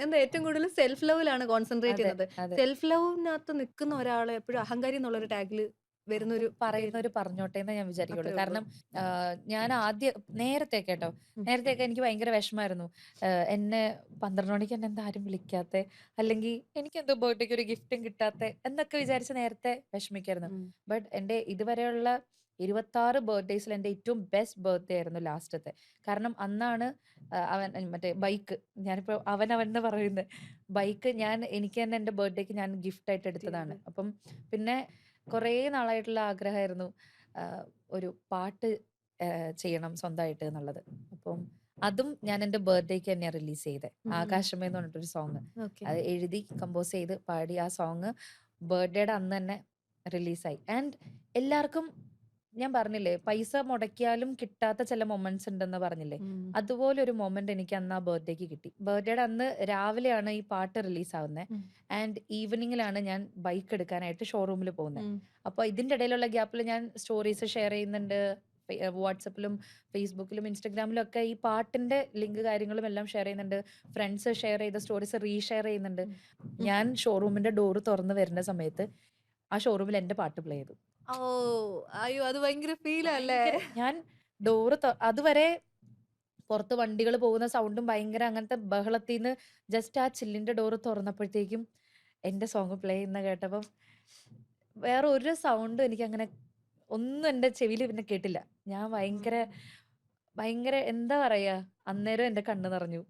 എന്താ ഏറ്റവും കൂടുതൽ സെൽഫ് ലവിലാണ് കോൺസെൻട്രേറ്റ് അതെ ചെയ്യുന്നത്. അതെ സെൽഫ് ലവിനകത്ത് നിൽക്കുന്ന ഒരാളെ എപ്പോഴും അഹങ്കാരി എന്നുള്ളൊരു ടാഗിൽ വരുന്നൊരു പറയുന്നവര് പറഞ്ഞോട്ടെ എന്ന് ഞാൻ വിചാരിക്കുള്ളൂ. അത്രേ ഉള്ളൂ. കാരണം ഞാൻ നേരത്തെയൊക്കെ എനിക്ക് ഭയങ്കര വിഷമായിരുന്നു. എന്നെ 12 മണിക്ക് എന്നെ എന്താ ആരും വിളിക്കാത്തെ, അല്ലെങ്കിൽ എനിക്ക് എന്തോ ബർത്ത്ഡേക്ക് ഒരു ഗിഫ്റ്റും കിട്ടാത്തെ എന്നൊക്കെ വിചാരിച്ച് നേരത്തെ വിഷമിക്കായിരുന്നു. ബട്ട് എൻ്റെ ഇതുവരെയുള്ള 26 ബർത്ത്ഡേസിൽ എൻ്റെ ഏറ്റവും ബെസ്റ്റ് ബർത്ത്ഡേ ആയിരുന്നു ലാസ്റ്റത്തെ. കാരണം അന്നാണ് അവൻ മറ്റേ ബൈക്ക്, ഞാനിപ്പോ അവൻ എന്ന് പറയുന്നത്, ബൈക്ക് എനിക്ക് തന്നെ എൻ്റെ ബർത്ത്ഡേക്ക് ഞാൻ ഗിഫ്റ്റ് ആയിട്ട് എടുത്തതാണ്. അപ്പം പിന്നെ കുറേ നാളായിട്ടുള്ള ആഗ്രഹമായിരുന്നു ഒരു പാട്ട് ചെയ്യണം സ്വന്തമായിട്ട് എന്നുള്ളത്. അപ്പം അതും ഞാൻ എൻ്റെ ബർത്ത്ഡേക്ക് തന്നെയാണ് റിലീസ് ചെയ്തത്. ഉം. ആകാശമേ എന്ന് പറഞ്ഞിട്ടൊരു സോങ്. ഓക്കെ. അത് എഴുതി കമ്പോസ് ചെയ്ത് പാടി ആ സോങ് ബർത്ത്ഡേയുടെ അന്ന് തന്നെ റിലീസായി. ആൻഡ് എല്ലാവർക്കും ഞാൻ പറഞ്ഞില്ലേ പൈസ മുടക്കിയാലും കിട്ടാത്ത ചില മൊമെന്റ്സ് ഉണ്ടെന്ന് പറഞ്ഞില്ലേ, അതുപോലെ ഒരു മൊമെന്റ് എനിക്ക് അന്ന് ആ ബർത്ത്ഡേക്ക് കിട്ടി. ബർത്ത്ഡേയുടെ അന്ന് രാവിലെയാണ് ഈ പാട്ട് റിലീസ് ആവുന്നത്. ആൻഡ് ഈവനിങ്ങിലാണ് ഞാൻ ബൈക്ക് എടുക്കാനായിട്ട് ഷോറൂമിൽ പോകുന്നത്. അപ്പോൾ ഇതിൻ്റെ ഇടയിലുള്ള ഗ്യാപ്പിൽ ഞാൻ സ്റ്റോറീസ് ഷെയർ ചെയ്യുന്നുണ്ട്. വാട്സപ്പിലും ഫേസ്ബുക്കിലും ഇൻസ്റ്റഗ്രാമിലും ഒക്കെ ഈ പാട്ടിന്റെ ലിങ്ക് കാര്യങ്ങളും എല്ലാം ഷെയർ ചെയ്യുന്നുണ്ട്. ഫ്രണ്ട്സ് ഷെയർ ചെയ്ത സ്റ്റോറീസ് റീഷെയർ ചെയ്യുന്നുണ്ട്. ഞാൻ ഷോറൂമിന്റെ ഡോറ് തുറന്ന് വരുന്ന സമയത്ത് ആ ഷോറൂമിൽ എന്റെ പാട്ട് പ്ലേ ചെയ്തു. ഓ അയ്യോ, അത് ഭയങ്കര ഫീലല്ലേ? ഞാൻ ഡോറ് അതുവരെ പുറത്ത് വണ്ടികൾ പോകുന്ന സൗണ്ടും ഭയങ്കര അങ്ങനത്തെ ബഹളത്തിൽ നിന്ന് ജസ്റ്റ് ആ ചില്ലിന്റെ ഡോറ് തുറന്നപ്പോഴത്തേക്കും എന്റെ സോങ് പ്ലേ ചെയ്യുന്ന കേട്ടപ്പം വേറെ ഒരു സൗണ്ടും എനിക്ക് അങ്ങനെ ഒന്നും എൻ്റെ ചെവിയിൽ പിന്നെ കേട്ടില്ല. ഞാൻ ഭയങ്കര ഭയങ്കര എന്താ പറയാ, അന്നേരം എൻ്റെ കണ്ണ് നിറഞ്ഞു.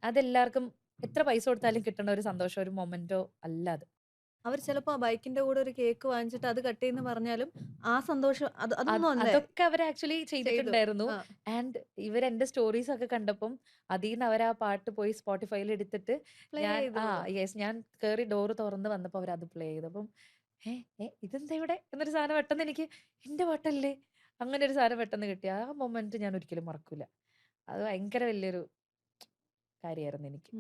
അതെല്ലാവർക്കും എത്ര പൈസ കൊടുത്താലും കിട്ടുന്ന ഒരു സന്തോഷം, ഒരു മൊമെന്റോ അല്ല അത്. അവർ ചിലപ്പോ ആ ബൈക്കിന്റെ കൂടെ ഒരു കേക്ക് വാങ്ങിച്ചിട്ട് അത് കട്ട് ചെയ്യുന്ന പറഞ്ഞാലും ആ സന്തോഷം അതൊന്നും അല്ലേ അതൊക്കെ അവർ ആക്ച്വലി ചെയ്തിട്ടുണ്ടായിരുന്നു. ആ. ആൻഡ് ഇവർ എൻ്റെ സ്റ്റോറീസ് ഒക്കെ കണ്ടപ്പം അതിൽ നിന്ന് അവർ ആ പാട്ട് പോയി സ്പോട്ടിഫൈയിൽ എടുത്തിട്ട് Play ഞാൻ ചെയ്തു. യെസ് ഞാൻ കയറി ഡോറ് തുറന്ന് വന്നപ്പോൾ അവർ അത് പ്ലേ ചെയ്തു. അപ്പം ഇതെന്താ ഇവിടെ എന്നൊരു സാധനം പെട്ടെന്ന് എനിക്ക് എൻ്റെ പാട്ടല്ലേ അങ്ങനെ ഒരു സാധനം പെട്ടെന്ന് കിട്ടി. ആ മൊമെന്റ് ഞാൻ ഒരിക്കലും മറക്കൂല. അത് ഭയങ്കര വലിയൊരു കാര്യമായിരുന്നു എനിക്ക്.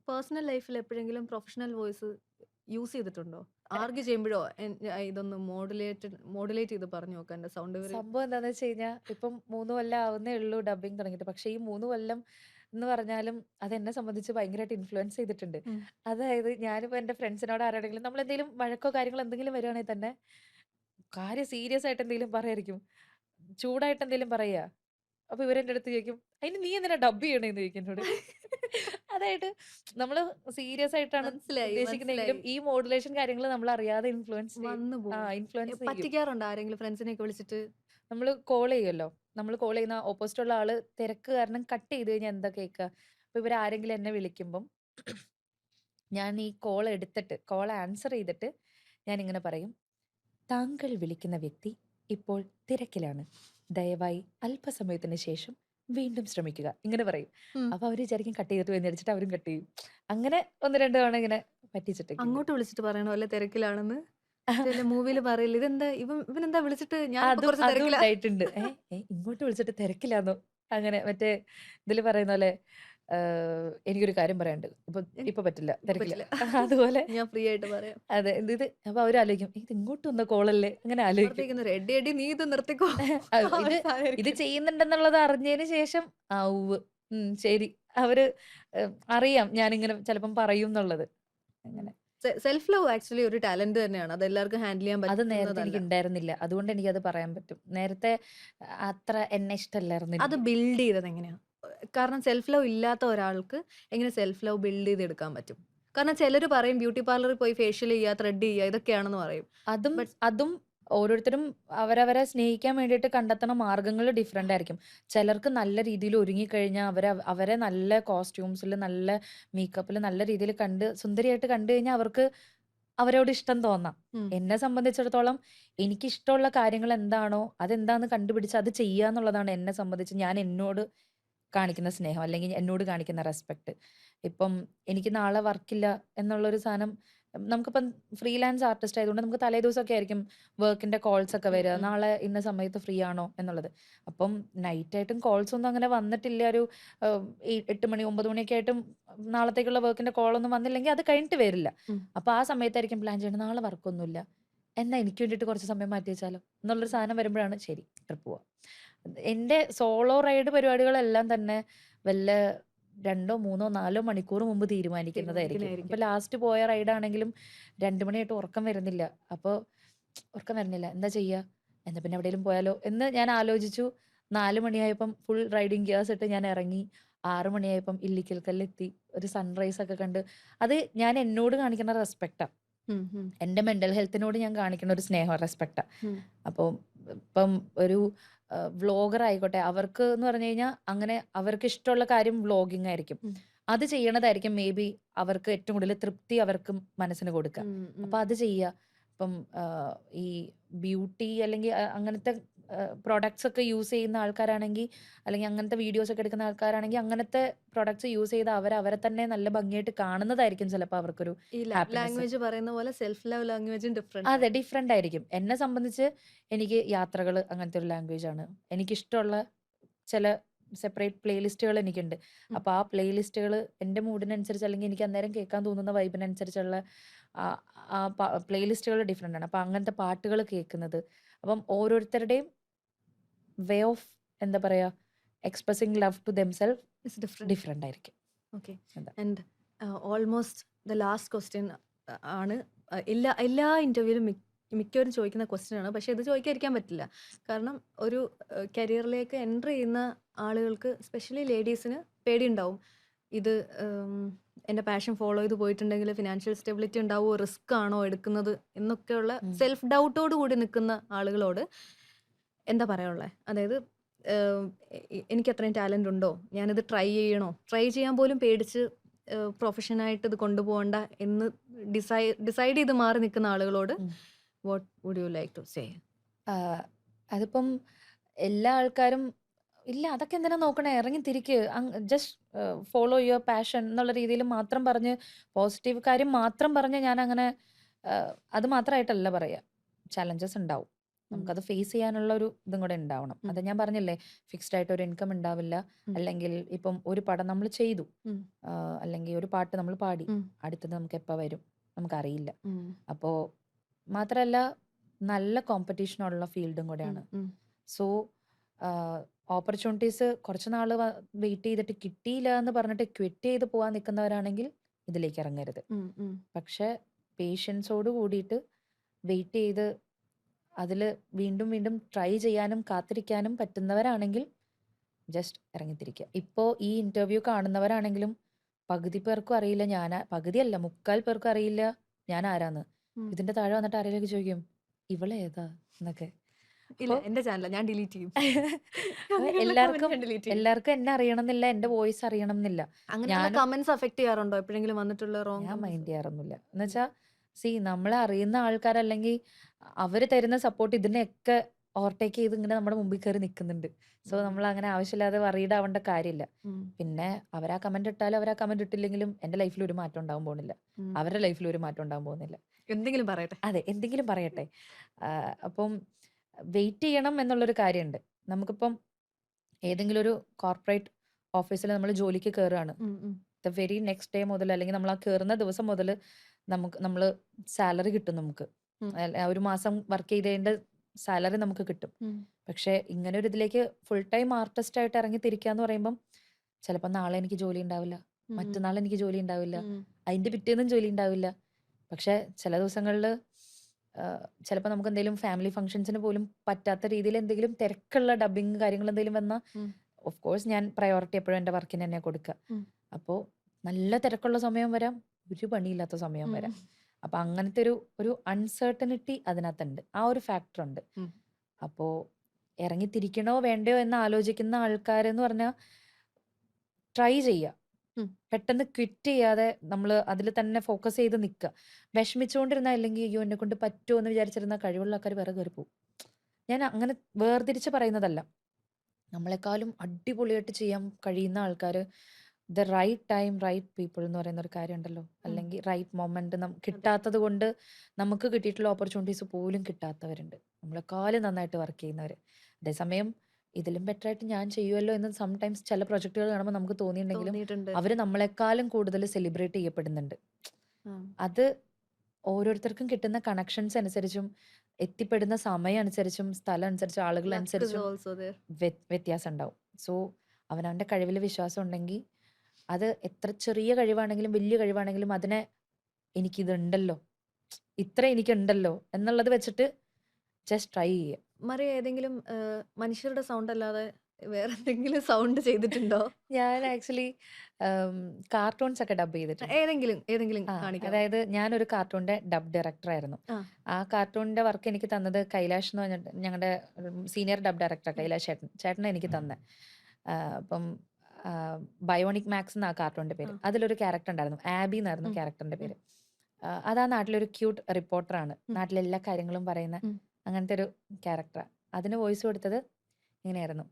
പേഴ്സണൽ ലൈഫിൽ എപ്പോഴെങ്കിലും പ്രൊഫഷണൽ വോയിസ് യൂസ് ചെയ്തിട്ടുണ്ടോ? ആർഗ്യൂ ചെയ്യുമ്പോഴോ ഇതൊന്ന് മോഡുലേറ്റ് ചെയ്ത് പറഞ്ഞു നോക്കാം എന്റെ സൗണ്ട് സംഭവം എന്താന്ന് വെച്ച് കഴിഞ്ഞാൽ ഇപ്പം 3 കൊല്ലം ആവുന്നേ ഉള്ളൂ ഡബിങ് തുടങ്ങിയിട്ട്. പക്ഷെ ഈ 3 കൊല്ലം എന്ന് പറഞ്ഞാലും അത് എന്നെ സംബന്ധിച്ച് ഭയങ്കരമായിട്ട് ഇൻഫ്ലുവൻസ് ചെയ്തിട്ടുണ്ട്. അതായത് ഞാനിപ്പോ എന്റെ ഫ്രണ്ട്സിനോട് ആരോടെങ്കിലും നമ്മൾ എന്തെങ്കിലും വഴക്കോ കാര്യങ്ങളോ എന്തെങ്കിലും വരുവാണെങ്കിൽ തന്നെ കാര്യം സീരിയസ് ആയിട്ട് എന്തെങ്കിലും പറയായിരിക്കും, ചൂടായിട്ട് എന്തെങ്കിലും പറയാ. അപ്പൊ ഇവരെന്റെ അടുത്ത് ചോദിക്കും, അതിന് നീ എന്തിനാ ഡബ് ചെയ്യണേന്ന് ചോദിക്കും എന്നോട്. അതായത് നമ്മള് സീരിയസ് ആയിട്ടാണ് ഉദ്ദേശിക്കുന്നതെങ്കിലും ഈ മോഡുലേഷൻ കാര്യങ്ങൾ നമ്മൾ അറിയാതെ ഇൻഫ്ലുവൻസ് വന്നു പോകും. ഇൻഫ്ലുവൻസ് ചെയ്യും. പറ്റിക്കാറുണ്ടോ ആരെങ്കിലും ഫ്രണ്ട്സിനെയൊക്കെ വിളിച്ചിട്ട്? നമ്മൾ കോൾ ചെയ്യുമല്ലോ, നമ്മൾ കോൾ ചെയ്യുന്ന ഓപ്പോസിറ്റ് ഉള്ള ആള് തിരക്ക് കാരണം കട്ട് ചെയ്ത് കഴിഞ്ഞാൽ എന്താ കേൾക്കുക. അപ്പൊ ഇവരാരെങ്കിലും എന്നെ വിളിക്കുമ്പം ഞാൻ ഈ കോൾ എടുത്തിട്ട് കോൾ ആൻസർ ചെയ്തിട്ട് ഞാൻ ഇങ്ങനെ പറയും, താങ്കൾ വിളിക്കുന്ന വ്യക്തി ഇപ്പോൾ തിരക്കിലാണ്, ദയവായി അല്പസമയത്തിന് ശേഷം വീണ്ടും ശ്രമിക്കുക, ഇങ്ങനെ പറയും. അപ്പൊ അവര് വിചാരിക്കും കട്ട് ചെയ്തിട്ട് വിചാരിച്ചിട്ട് അവരും കട്ട് ചെയ്യും. അങ്ങനെ 1-2 തവണ ഇങ്ങനെ പറ്റിച്ചിട്ട് അങ്ങോട്ട് വിളിച്ചിട്ട് പറയണോ അല്ലെ തിരക്കിലാണെന്ന്? മൂവിയിൽ പറയില്ല ഇതെന്താ ഇവനെന്താ വിളിച്ചിട്ട് ഞാൻ അതും ഉണ്ടായിട്ടുണ്ട്. ഇങ്ങോട്ട് വിളിച്ചിട്ട് തിരക്കില്ലാന്നോ, അങ്ങനെ മറ്റേ ഇതില് പറയുന്ന പോലെ എനിക്കൊരു കാര്യം പറയാനുണ്ട്, ഇപ്പൊ പറ്റില്ല, തിരക്കില്ല. അതുപോലെ ഞാൻ ഫ്രീ ആയിട്ട് പറയാം. അതെ ഇത് അപ്പൊ അവര് ആലോചിക്കും ഇത് ഇങ്ങോട്ട് വന്ന കോളല്ലേ, അങ്ങനെ ആലോചിക്കും. എടി എടി നീ ഇത് നിർത്തിക്കോ. ഇത് ചെയ്യുന്നുണ്ടെന്നുള്ളത് അറിഞ്ഞതിന് ശേഷം ഉവ്വ് ശരി, അവര് അറിയാം ഞാനിങ്ങനെ ചിലപ്പം പറയും എന്നുള്ളത്. അങ്ങനെ സെൽഫ് ലവ് ആക്ച്വലി ഒരു ടാലന്റ് തന്നെയാണ്. അത് എല്ലാവർക്കും ഹാൻഡിൽ ചെയ്യാൻ അത് നേരത്തെ എനിക്ക് പറ്റുന്നതല്ല. ഉണ്ടായിരുന്നില്ല, അതുകൊണ്ട് എനിക്കത് പറയാൻ പറ്റും. നേരത്തെ അത്ര എന്നെ ഇഷ്ടമല്ലായിരുന്നു അത് ബിൽഡ് ചെയ്തത് എങ്ങനെയാ? കാരണം സെൽഫ് ലവ് ഇല്ലാത്ത ഒരാൾക്ക് എങ്ങനെ സെൽഫ് ലവ് ബിൽഡ് ചെയ്തെടുക്കാൻ പറ്റും? കാരണം ചിലര് പറയും ബ്യൂട്ടി പാർലറിൽ പോയി ഫേഷ്യൽ ചെയ്യുക, ത്രെഡ് ചെയ്യുക, ഇതൊക്കെയാണെന്ന് പറയും. അതും ഓരോരുത്തരും അവരവരെ സ്നേഹിക്കാൻ വേണ്ടിയിട്ട് കണ്ടെത്തുന്ന മാർഗങ്ങൾ ഡിഫറെന്റ് ആയിരിക്കും. ചിലർക്ക് നല്ല രീതിയിൽ ഒരുങ്ങിക്കഴിഞ്ഞാൽ അവരെ നല്ല കോസ്റ്റ്യൂംസിൽ നല്ല മേക്കപ്പിൽ നല്ല രീതിയിൽ സുന്ദരിയായിട്ട് കണ്ടു കഴിഞ്ഞാൽ അവർക്ക് അവരോട് ഇഷ്ടം തോന്നാം. എന്നെ സംബന്ധിച്ചിടത്തോളം എനിക്കിഷ്ടമുള്ള കാര്യങ്ങൾ എന്താണോ അതെന്താന്ന് കണ്ടുപിടിച്ച് അത് ചെയ്യുക എന്നുള്ളതാണ് എന്നെ സംബന്ധിച്ച് ഞാൻ എന്നോട് കാണിക്കുന്ന സ്നേഹം അല്ലെങ്കിൽ എന്നോട് കാണിക്കുന്ന റെസ്പെക്ട്. ഇപ്പം എനിക്ക് നാളെ വർക്കില്ല എന്നുള്ളൊരു സാധനം, നമുക്കിപ്പം ഫ്രീലാൻസ് ആർട്ടിസ്റ്റ് ആയതുകൊണ്ട് നമുക്ക് തലേ ദിവസമൊക്കെ ആയിരിക്കും വർക്കിന്റെ കോൾസ് ഒക്കെ വരിക, നാളെ ഇന്ന സമയത്ത് ഫ്രീ ആണോ എന്നുള്ളത്. അപ്പം നൈറ്റായിട്ടും കോൾസ് ഒന്നും അങ്ങനെ വന്നിട്ടില്ല. ഒരു 8 മണി 9 മണിയൊക്കെ ആയിട്ടും നാളത്തേക്കുള്ള വർക്കിന്റെ കോളൊന്നും വന്നില്ലെങ്കിൽ അത് കഴിഞ്ഞിട്ട് വരില്ല. അപ്പൊ ആ സമയത്തായിരിക്കും പ്ലാൻ ചെയ്യണം, നാളെ വർക്കൊന്നുമില്ല എന്നാ എനിക്ക് വേണ്ടിയിട്ട് കുറച്ച് സമയം മാറ്റി വെച്ചാലോ എന്നുള്ളൊരു സാധനം വരുമ്പോഴാണ് ശരി ട്രിപ്പ് പോവാം. എൻ്റെ സോളോ റൈഡ് പരിപാടികളെല്ലാം തന്നെ വല്ല 2, 3, 4 മണിക്കൂർ മുമ്പ് തീരുമാനിക്കുന്നതായിരിക്കും. ഇപ്പൊ ലാസ്റ്റ് പോയ റൈഡാണെങ്കിലും 2 മണിയായിട്ട് ഉറക്കം വരുന്നില്ല. അപ്പോൾ ഉറക്കം വരുന്നില്ല, എന്താ ചെയ്യുക, എന്നാ പിന്നെ എവിടെയെങ്കിലും പോയാലോ എന്ന് ഞാൻ ആലോചിച്ചു. 4 മണിയായപ്പം ഫുൾ റൈഡിങ് ഗിയേഴ്സ് ഇട്ട് ഞാൻ ഇറങ്ങി. 6 മണിയായപ്പം ഇല്ലിക്കൽ കല്ലെത്തി ഒരു സൺറൈസ് ഒക്കെ കണ്ട്. അത് ഞാൻ എന്നോട് കാണിക്കുന്ന റെസ്പെക്റ്റാ, എൻ്റെ മെന്റൽ ഹെൽത്തിനോട് ഞാൻ കാണിക്കുന്ന ഒരു സ്നേഹം റെസ്പെക്റ്റാ. അപ്പോൾ ഇപ്പം ഒരു വ്ളോഗർ ആയിക്കോട്ടെ, അവർക്ക് എന്ന് പറഞ്ഞു കഴിഞ്ഞാൽ അങ്ങനെ അവർക്ക് ഇഷ്ടമുള്ള കാര്യം വ്ളോഗിങ് ആയിരിക്കും. അത് ചെയ്യണതായിരിക്കും മേ ബി അവർക്ക് ഏറ്റവും കൂടുതൽ തൃപ്തി അവർക്ക് മനസ്സിന് കൊടുക്കുക. അപ്പൊ അത് ചെയ്യുക. ഇപ്പം ഈ ബ്യൂട്ടി അല്ലെങ്കിൽ അങ്ങനത്തെ പ്രൊഡക്ട്സ് ഒക്കെ യൂസ് ചെയ്യുന്ന ആൾക്കാരാണെങ്കിൽ, അല്ലെങ്കിൽ അങ്ങനത്തെ വീഡിയോസ് ഒക്കെ എടുക്കുന്ന ആൾക്കാരാണെങ്കിൽ അങ്ങനത്തെ പ്രൊഡക്ട്സ് യൂസ് ചെയ്ത് അവരെ തന്നെ നല്ല ഭംഗിയായിട്ട് കാണുന്നതായിരിക്കും ചിലപ്പോൾ അവർക്കൊരു ഈ ഹാപ്പിനെസ്. ലാംഗ്വേജ് പറയുന്ന പോലെ സെൽഫ് ലവ് ലാംഗ്വേജും ഡിഫറെന്റ് അതെ, ആണ്. ഡിഫറെൻ്റ് ആയിരിക്കും. എന്നെ സംബന്ധിച്ച് എനിക്ക് യാത്രകൾ അങ്ങനത്തെ ഒരു ലാംഗ്വേജ് ആണ്. എനിക്കിഷ്ടമുള്ള ചില സെപ്പറേറ്റ് പ്ലേലിസ്റ്റുകൾ എനിക്കുണ്ട്. ഉം. അപ്പോൾ ആ പ്ലേലിസ്റ്റുകൾ എൻ്റെ മൂഡിനനുസരിച്ച്, അല്ലെങ്കിൽ എനിക്ക് അന്നേരം കേൾക്കാൻ തോന്നുന്ന വൈബിനനുസരിച്ചുള്ള ആ ആ പ്ലേലിസ്റ്റുകൾ ഡിഫറെൻ്റ് ആണ്. അപ്പോൾ അങ്ങനത്തെ പാട്ടുകൾ കേൾക്കുന്നത്, അപ്പം ഓരോരുത്തരുടെയും വേ ഓഫ് എന്താ പറയുക, expressing love to themselves it's different. Different ആയിരിക്കും. ഓക്കെ. അതാ. And almost the last question ആണ്. എല്ലാ ഇന്റർവ്യൂവിലും മിക്കവരും ചോദിക്കുന്ന ക്വസ്റ്റ്യൻ ആണ്. പക്ഷെ ഇത് ചോദിക്കാതിരിക്കാൻ പറ്റില്ല. കാരണം ഒരു കരിയറിലേക്ക് എൻ്റർ ചെയ്യുന്ന ആളുകൾക്ക്, സ്പെഷ്യലി ലേഡീസിന് പേടിയുണ്ടാവും. ഇത് എൻ്റെ പാഷൻ ഫോളോ ചെയ്ത് പോയിട്ടുണ്ടെങ്കിൽ ഫിനാൻഷ്യൽ സ്റ്റെബിലിറ്റി ഉണ്ടാവുമോ, റിസ്ക് ആണോ എടുക്കുന്നത് എന്നൊക്കെയുള്ള സെൽഫ് ഡൗട്ടോട് കൂടി നിൽക്കുന്ന ആളുകളോട് എന്താ പറയാനുള്ളത്? അതായത് എനിക്ക് അത്രയും ടാലൻ്റ് ഉണ്ടോ, ഞാനിത് ട്രൈ ചെയ്യണോ, ട്രൈ ചെയ്യാൻ പോലും പേടിച്ച് പ്രൊഫഷനായിട്ട് ഇത് കൊണ്ടുപോകണ്ട എന്ന് ഡിസൈഡ് ചെയ്ത് മാറി നിൽക്കുന്ന ആളുകളോട് what would you like to say? അതിപ്പം എല്ലാ ആൾക്കാരും ഇല്ല അതൊക്കെ എന്തിനാ നോക്കണേ, ഇറങ്ങി തിരിക്ക്, ജസ്റ്റ് ഫോളോ യുവർ പാഷൻ എന്നുള്ള രീതിയിൽ മാത്രം പറഞ്ഞ്, പോസിറ്റീവ് കാര്യം മാത്രം പറഞ്ഞ് ഞാൻ അങ്ങനെ അത് മാത്രമായിട്ടല്ല പറയുക. ചലഞ്ചസ് ഉണ്ടാവും, നമുക്കത് ഫേസ് ചെയ്യാനുള്ള ഒരു ഇതും കൂടെ ഉണ്ടാവണം. അത് ഞാൻ പറഞ്ഞില്ലേ, ഫിക്സ്ഡ് ആയിട്ട് ഒരു ഇൻകം ഉണ്ടാവില്ല. അല്ലെങ്കിൽ ഇപ്പം ഒരു പടം നമ്മൾ ചെയ്തു, അല്ലെങ്കിൽ ഒരു പാട്ട് നമ്മൾ പാടി, അടുത്തത് നമുക്ക് എപ്പോൾ വരും നമുക്കറിയില്ല. അപ്പോൾ മാത്രമല്ല നല്ല കോമ്പറ്റീഷനുള്ള ഫീൽഡും കൂടെയാണ്. സോ ഓപ്പർച്യൂണിറ്റീസ് കുറച്ച് നാൾ വെയിറ്റ് ചെയ്തിട്ട് കിട്ടിയില്ല എന്ന് പറഞ്ഞിട്ട് ക്വിറ്റ് ചെയ്ത് പോകാൻ നിൽക്കുന്നവരാണെങ്കിൽ ഇതിലേക്ക് ഇറങ്ങരുത്. പക്ഷെ പേഷ്യൻസോട് കൂടിയിട്ട് വെയിറ്റ് ചെയ്ത് അതിൽ വീണ്ടും വീണ്ടും ട്രൈ ചെയ്യാനും കാത്തിരിക്കാനും പറ്റുന്നവരാണെങ്കിൽ ജസ്റ്റ് ഇറങ്ങിത്തിരിക്കുക. ഇപ്പോൾ ഈ ഇന്റർവ്യൂ കാണുന്നവരാണെങ്കിലും പകുതി പേർക്കും അറിയില്ല പകുതിയല്ല 3/4 പേർക്കും അറിയില്ല ഞാൻ ആരാന്ന്. ഇതിന്റെ താഴെ വന്നിട്ട് ആരെങ്കിലും ചോദിക്കും ഇവളേതാ എന്നൊക്കെ. ഇല്ല, എന്റെ ചാനൽ ഞാൻ ഡിലീറ്റ് ചെയ്യും. എല്ലാവർക്കും എന്നെ അറിയണം എന്നില്ല, എന്റെ വോയിസ് അറിയണം എന്നില്ല. അങ്ങനെയുള്ള കമന്റ്സ് അഫക്ട് ചെയ്യാറുണ്ടോ എപ്പോഴെങ്കിലും വന്നിട്ടുള്ള റോങ്? ഞാൻ മൈൻഡ് ചെയ്യാറൊന്നുമില്ല. എന്നുവെച്ചാൽ നമ്മളെ അറിയുന്ന ആൾക്കാരല്ലെങ്കിൽ അവര് തരുന്ന സപ്പോർട്ട് ഇതിനെയൊക്കെ ഓവർടേക്ക് ചെയ്ത് ഇങ്ങനെ നമ്മുടെ മുമ്പിൽ കയറി നിൽക്കുന്നുണ്ട്. സോ നമ്മൾ അങ്ങനെ ആവശ്യമില്ലാതെ വറീഡ് ആവേണ്ട കാര്യമില്ല. പിന്നെ അവരാ കമന്റ് ഇട്ടാലും അവരാ കമന്റ് ഇട്ടില്ലെങ്കിലും എന്റെ ലൈഫിൽ ഒരു മാറ്റം ഉണ്ടാവാൻ പോകുന്നില്ല, അവരുടെ ലൈഫിൽ ഒരു മാറ്റം ഉണ്ടാവാൻ പോകുന്നില്ല. എന്തെങ്കിലും പറയട്ടെ. അതെ, എന്തെങ്കിലും പറയട്ടെ. അപ്പം വെയിറ്റ് ചെയ്യണം എന്നുള്ളൊരു കാര്യമുണ്ട്. നമുക്കിപ്പം ഏതെങ്കിലും ഒരു കോർപ്പറേറ്റ് ഓഫീസിൽ നമ്മൾ ജോലിക്ക് കയറുകയാണ്, ദ വെരി നെക്സ്റ്റ് ഡേ മുതൽ, അല്ലെങ്കിൽ നമ്മൾ ആ കയറുന്ന ദിവസം മുതൽ നമ്മൾ സാലറി കിട്ടും. നമുക്ക് ഒരു മാസം വർക്ക് ചെയ്തതിന്റെ സാലറി നമുക്ക് കിട്ടും. പക്ഷെ ഇങ്ങനെ ഒരു ഇതിലേക്ക് ഫുൾ ടൈം ആർട്ടിസ്റ്റ് ആയിട്ട് ഇറങ്ങി തിരിക്കാന്ന് പറയുമ്പം ചിലപ്പോൾ നാളെ എനിക്ക് ജോലി ഉണ്ടാവില്ല, മറ്റന്നാൾ എനിക്ക് ജോലി ഉണ്ടാവില്ല, അതിന്റെ പിറ്റേന്നും ജോലി ഉണ്ടാവില്ല. പക്ഷെ ചില ദിവസങ്ങളിൽ ചിലപ്പോൾ നമുക്ക് എന്തെങ്കിലും ഫാമിലി ഫംഗ്ഷൻസിന് പോലും പറ്റാത്ത രീതിയിൽ എന്തെങ്കിലും തിരക്കുള്ള ഡബിങ് കാര്യങ്ങൾ എന്തെങ്കിലും വന്നാൽ ഓഫ് കോഴ്സ് ഞാൻ പ്രയോറിറ്റി എപ്പോഴും എൻ്റെ വർക്കിന് തന്നെ കൊടുക്കുക. അപ്പോൾ നല്ല തിരക്കുള്ള സമയം വരാം, ഒരു പണിയില്ലാത്ത സമയം വരാം. അപ്പൊ അങ്ങനത്തെ ഒരു അൺസർട്ടനിറ്റി അതിനകത്തുണ്ട്, ആ ഒരു ഫാക്ടർ ഉണ്ട്. അപ്പോൾ ഇറങ്ങിത്തിരിക്കണോ വേണ്ടയോ എന്ന് ആലോചിക്കുന്ന ആൾക്കാരെന്ന് പറഞ്ഞാൽ ട്രൈ ചെയ്യുക, പെട്ടെന്ന് ക്വിറ്റ് ചെയ്യാതെ നമ്മൾ അതിൽ തന്നെ ഫോക്കസ് ചെയ്ത് നിൽക്കുക. വിഷമിച്ചുകൊണ്ടിരുന്ന, അല്ലെങ്കിൽ അയ്യോ എന്നെ കൊണ്ട് പറ്റുമോ എന്ന് വിചാരിച്ചിരുന്ന കഴിവുള്ള ആൾക്കാർ വേറെ കയറി പോകും. ഞാൻ അങ്ങനെ വേർതിരിച്ച് പറയുന്നതല്ല, നമ്മളെക്കാളും അടിപൊളിയായിട്ട് ചെയ്യാൻ കഴിയുന്ന ആൾക്കാർ, the right time right people എന്ന് പറയുന്ന ഒരു കാര്യം ഉണ്ടല്ലോ, അല്ലെങ്കിൽ റൈറ്റ് മൊമെന്റ് കിട്ടാത്തത് കൊണ്ട് നമുക്ക് കിട്ടിയിട്ടുള്ള ഓപ്പർച്യൂണിറ്റീസ് പോലും കിട്ടാത്തവരുണ്ട്, നമ്മളെക്കാളും നന്നായിട്ട് വർക്ക് ചെയ്യുന്നവർ. അതേസമയം ഇതിലും ബെറ്റർ ആയിട്ട് ഞാൻ ചെയ്യുമല്ലോ എന്ന് സംടൈംസ് ചില പ്രൊജക്ടുകൾ കാണുമ്പോൾ നമുക്ക് തോന്നിയിട്ടുണ്ടെങ്കിലും അവർ നമ്മളെക്കാളും കൂടുതൽ സെലിബ്രേറ്റ് ചെയ്യപ്പെടുന്നുണ്ട്. അത് ഓരോരുത്തർക്കും കിട്ടുന്ന കണക്ഷൻസ് അനുസരിച്ചും എത്തിപ്പെടുന്ന സമയം അനുസരിച്ചും സ്ഥലം അനുസരിച്ചും ആളുകൾ അനുസരിച്ചും വ്യത്യാസം ഉണ്ടാവും. സോ അവനവന്റെ കഴിവിൽ വിശ്വാസം ഉണ്ടെങ്കിൽ അത് എത്ര ചെറിയ കഴിവാണെങ്കിലും വലിയ കഴിവാണെങ്കിലും അതിനെ എനിക്കിതുണ്ടല്ലോ, ഇത്ര എനിക്കുണ്ടല്ലോ എന്നുള്ളത് വെച്ചിട്ട് ജസ്റ്റ് ട്രൈ ചെയ്യുക. മറിയ ഏതെങ്കിലും മനുഷ്യരുടെ സൗണ്ട് അല്ലാതെ വേറെ എന്തെങ്കിലും സൗണ്ട് ചെയ്തിട്ടുണ്ടോ? ഞാൻ ആക്ച്വലി കാർട്ടൂൺസ് ഒക്കെ ഡബ് ചെയ്തിട്ടുണ്ട്. ഏതെങ്കിലും കാണിക്കാം. അതായത് ഞാനൊരു കാർട്ടൂണിന്റെ ഡബ് ഡയറക്ടർ ആയിരുന്നു. ആ കാർട്ടൂണിന്റെ വർക്ക് എനിക്ക് തന്നത് കൈലാഷ് എന്ന് പറഞ്ഞിട്ട് ഞങ്ങളുടെ സീനിയർ ഡബ് ഡയറക്ടർ കൈലാഷ് ചേട്ടനെ എനിക്ക് തന്നെ. അപ്പം ബയോണിക് മാക്സ് എന്ന ആ കാർട്ടൂണിന്റെ പേര്. അതിലൊരു ക്യാരക്ടർ ഉണ്ടായിരുന്നു, ആബി എന്നായിരുന്നു ക്യാരക്ടറിന്റെ പേര്. അതാ നാട്ടിലൊരു ക്യൂട്ട് റിപ്പോർട്ടറാണ്, നാട്ടിലെല്ലാ കാര്യങ്ങളും പറയുന്ന അങ്ങനത്തെ ഒരു ക്യാരക്ടറാണ്. അതിന് വോയിസ് കൊടുത്തത് ഇങ്ങനെയായിരുന്നു.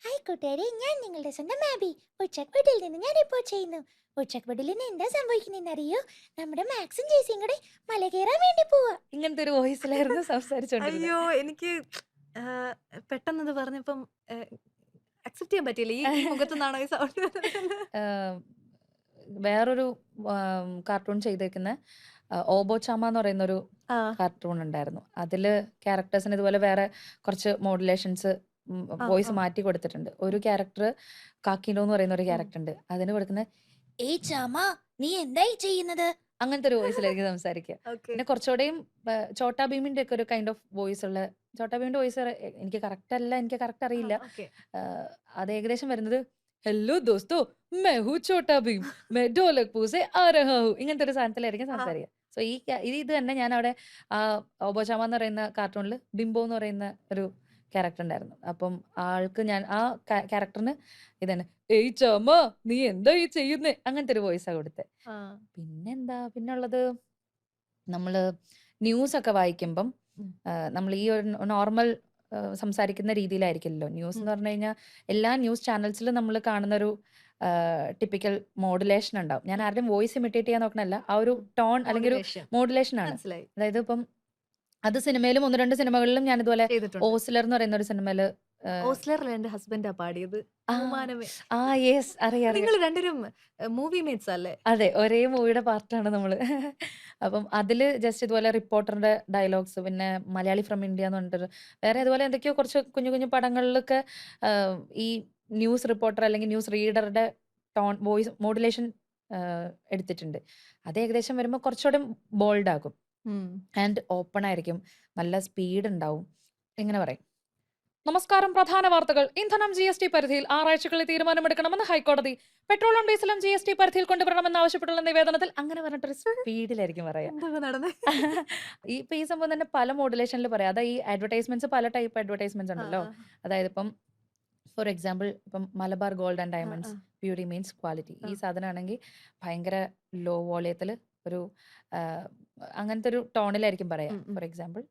ഹായ് കൂട്ടുകാരെ, ഞാൻ നിങ്ങളുടെ സ്വന്തം മാബി. ഉച്ചക്പടിയിൽ നിന്ന് ഞാൻ റിപ്പോർട്ട് ചെയ്യുന്നു. ഉച്ചക്പടിയിൽ നിന്ന് എന്താ സംഭവിക്കുന്നതെന്ന് അറിയോ? നമ്മുടെ മാക്സും ജേസിയും കൂടെ മല കയറാൻ വേണ്ടി പോവാ. ഇങ്ങനത്തെ ഒരു വോയിസിലായിരുന്നു സംസാരിച്ചോണ്ടിരുന്നത്. അയ്യോ എനിക്ക് പെട്ടെന്ന് ഇത് പറഞ്ഞപ്പം അക്സെപ്റ്റ് ചെയ്യാൻ പറ്റിയില്ല. ഈ മുഖത്തു നിന്നാണോ ഈ സൗണ്ട്? വേറൊരു കാർട്ടൂൺ ചെയ്തേക്കുന്ന ഓബോ ചാമ എന്ന് പറയുന്ന ഒരു കാർട്ടൂൺ ഉണ്ടായിരുന്നു. അതില് ക്യാരക്ടേഴ്സിന് ഇതുപോലെ വേറെ കുറച്ച് മോഡുലേഷൻസ് വോയിസ് മാറ്റി കൊടുത്തിട്ടുണ്ട്. ഒരു ക്യാരക്ടർ കാക്കിനോ എന്ന് പറയുന്ന ഒരു ക്യാരക്ടർ ഉണ്ട്. അതിന് കൊടുക്കുന്ന ഏയ് ചാമ, നീ എന്തായി ചെയ്യുന്നത്? അങ്ങനത്തെ ഒരു വോയിസിലായിരിക്കും സംസാരിക്കുക. പിന്നെ കുറച്ചുകൂടെയും ചോട്ടാ ഭീമിന്റെ ഒക്കെ ഒരു കൈൻഡ് ഓഫ് വോയിസ് ഉള്ള, ചോട്ടാ ഭീമിന്റെ വോയിസ് എനിക്ക് കറക്റ്റ് അല്ല, എനിക്ക് കറക്റ്റ് അറിയില്ല. അത് ഏകദേശം വരുന്നത് ഹലോ ദോസ്തോ मैं हूँ छोटा भीम मैं ढोलकपुर से आ रहा हूँ ഇങ്ങനത്തെ ഒരു സാധനത്തിലായിരിക്കും സംസാരിക്കുക. സോ ഇത് തന്നെ ഞാൻ അവിടെ ഓബോചാമ എന്ന് പറയുന്ന കാർട്ടൂണിൽ ബിംബോ എന്ന് പറയുന്ന ഒരു ക്യാരക്ടർ ഉണ്ടായിരുന്നു. അപ്പം ആൾക്ക് ഞാൻ ആ ക്യാരക്ടറിന് ഇതന്നെ ഏയ് ചാമ നീ എന്താ ഈ ചെയ്യുന്നേ അങ്ങനത്തെ ഒരു വോയിസാ കൊടുത്തത്. പിന്നുള്ളത് നമ്മള് ന്യൂസ് ഒക്കെ വായിക്കുമ്പം നമ്മൾ ഈ ഒരു നോർമൽ സംസാരിക്കുന്ന രീതിയിലായിരിക്കില്ലല്ലോ. ന്യൂസ് എന്ന് പറഞ്ഞു കഴിഞ്ഞാൽ എല്ലാ ന്യൂസ് ചാനൽസിലും നമ്മൾ കാണുന്ന ഒരു ടിപ്പിക്കൽ മോഡുലേഷൻ ഉണ്ടാവും. ഞാൻ ആരുടെയും വോയിസ് ഇമിറ്റേറ്റ് ചെയ്യാൻ നോക്കണല്ല, ആ ഒരു ടോൺ അല്ലെങ്കിൽ ഒരു മോഡുലേഷൻ ആണ്. അതായത് ഇപ്പം അത് സിനിമയിലും 1-2 സിനിമകളിലും ഞാൻ ഇതുപോലെ ഓസ്ലർ എന്ന് പറയുന്ന ഒരു സിനിമയില് ഓസ്ലറിൽ എന്റെ ഹസ്ബൻഡാ പാടിയത്. അറിയാം. നിങ്ങൾ രണ്ടുപേരും മൂവി മേറ്റ്സ് അല്ലേ? അതെ, ഒരേ മൂവിയുടെ പാർട്ടാണ് നമ്മള്. അപ്പം അതില് ജസ്റ്റ് ഇതുപോലെ റിപ്പോർട്ടറിന്റെ ഡയലോഗ്സ്, പിന്നെ മലയാളി ഫ്രം ഇന്ത്യ എന്ന് പറഞ്ഞിട്ടൊരു വേറെ ഇതുപോലെ എന്തൊക്കെയോ കുറച്ച് കുഞ്ഞു കുഞ്ഞു പടങ്ങളിലൊക്കെ ഈ ന്യൂസ് റിപ്പോർട്ടർ അല്ലെങ്കിൽ ന്യൂസ് റീഡറുടെ ടോൺ വോയിസ് മോഡുലേഷൻ എടുത്തിട്ടുണ്ട്. അത് ഏകദേശം വരുമ്പോൾ കുറച്ചുകൂടെ ബോൾഡ് ആകും ആൻഡ് ഓപ്പൺ ആയിരിക്കും, നല്ല സ്പീഡ് ഉണ്ടാവും. എങ്ങനെ പറയും, നമസ്കാരം, പ്രധാന വാർത്തകൾ. ഇന്ധനം GST പരിധിയിൽ 6 ആഴ്ചകളിൽ തീരുമാനമെടുക്കണമെന്ന് ഹൈക്കോടതി. പെട്രോളും ഡീസലും GST പരിധിയിൽ കൊണ്ടുവരണമെന്ന് ആവശ്യപ്പെട്ടുള്ള നിവേദനത്തിൽ അങ്ങനെ പറഞ്ഞിട്ടൊരു സ്പീഡിലായിരിക്കും പറയാം. ഇപ്പൊ ഈ സംഭവം തന്നെ പല മോഡുലേഷനിൽ പറയാം. അതായത് ഈ അഡ്വർടൈസ്മെന്റ്സ് പല ടൈപ്പ് അഡ്വർടൈസ്മെന്റ്സ് ഉണ്ടല്ലോ. അതായത് ഇപ്പം ഫോർ എക്സാമ്പിൾ ഇപ്പം Malabar gold and diamonds beauty means quality, ഈ സാധനമാണെങ്കിൽ ഭയങ്കര ലോ വോളിയത്തിൽ ഒരു അങ്ങനത്തെ ഒരു ടോണിലായിരിക്കും പറയാം. For example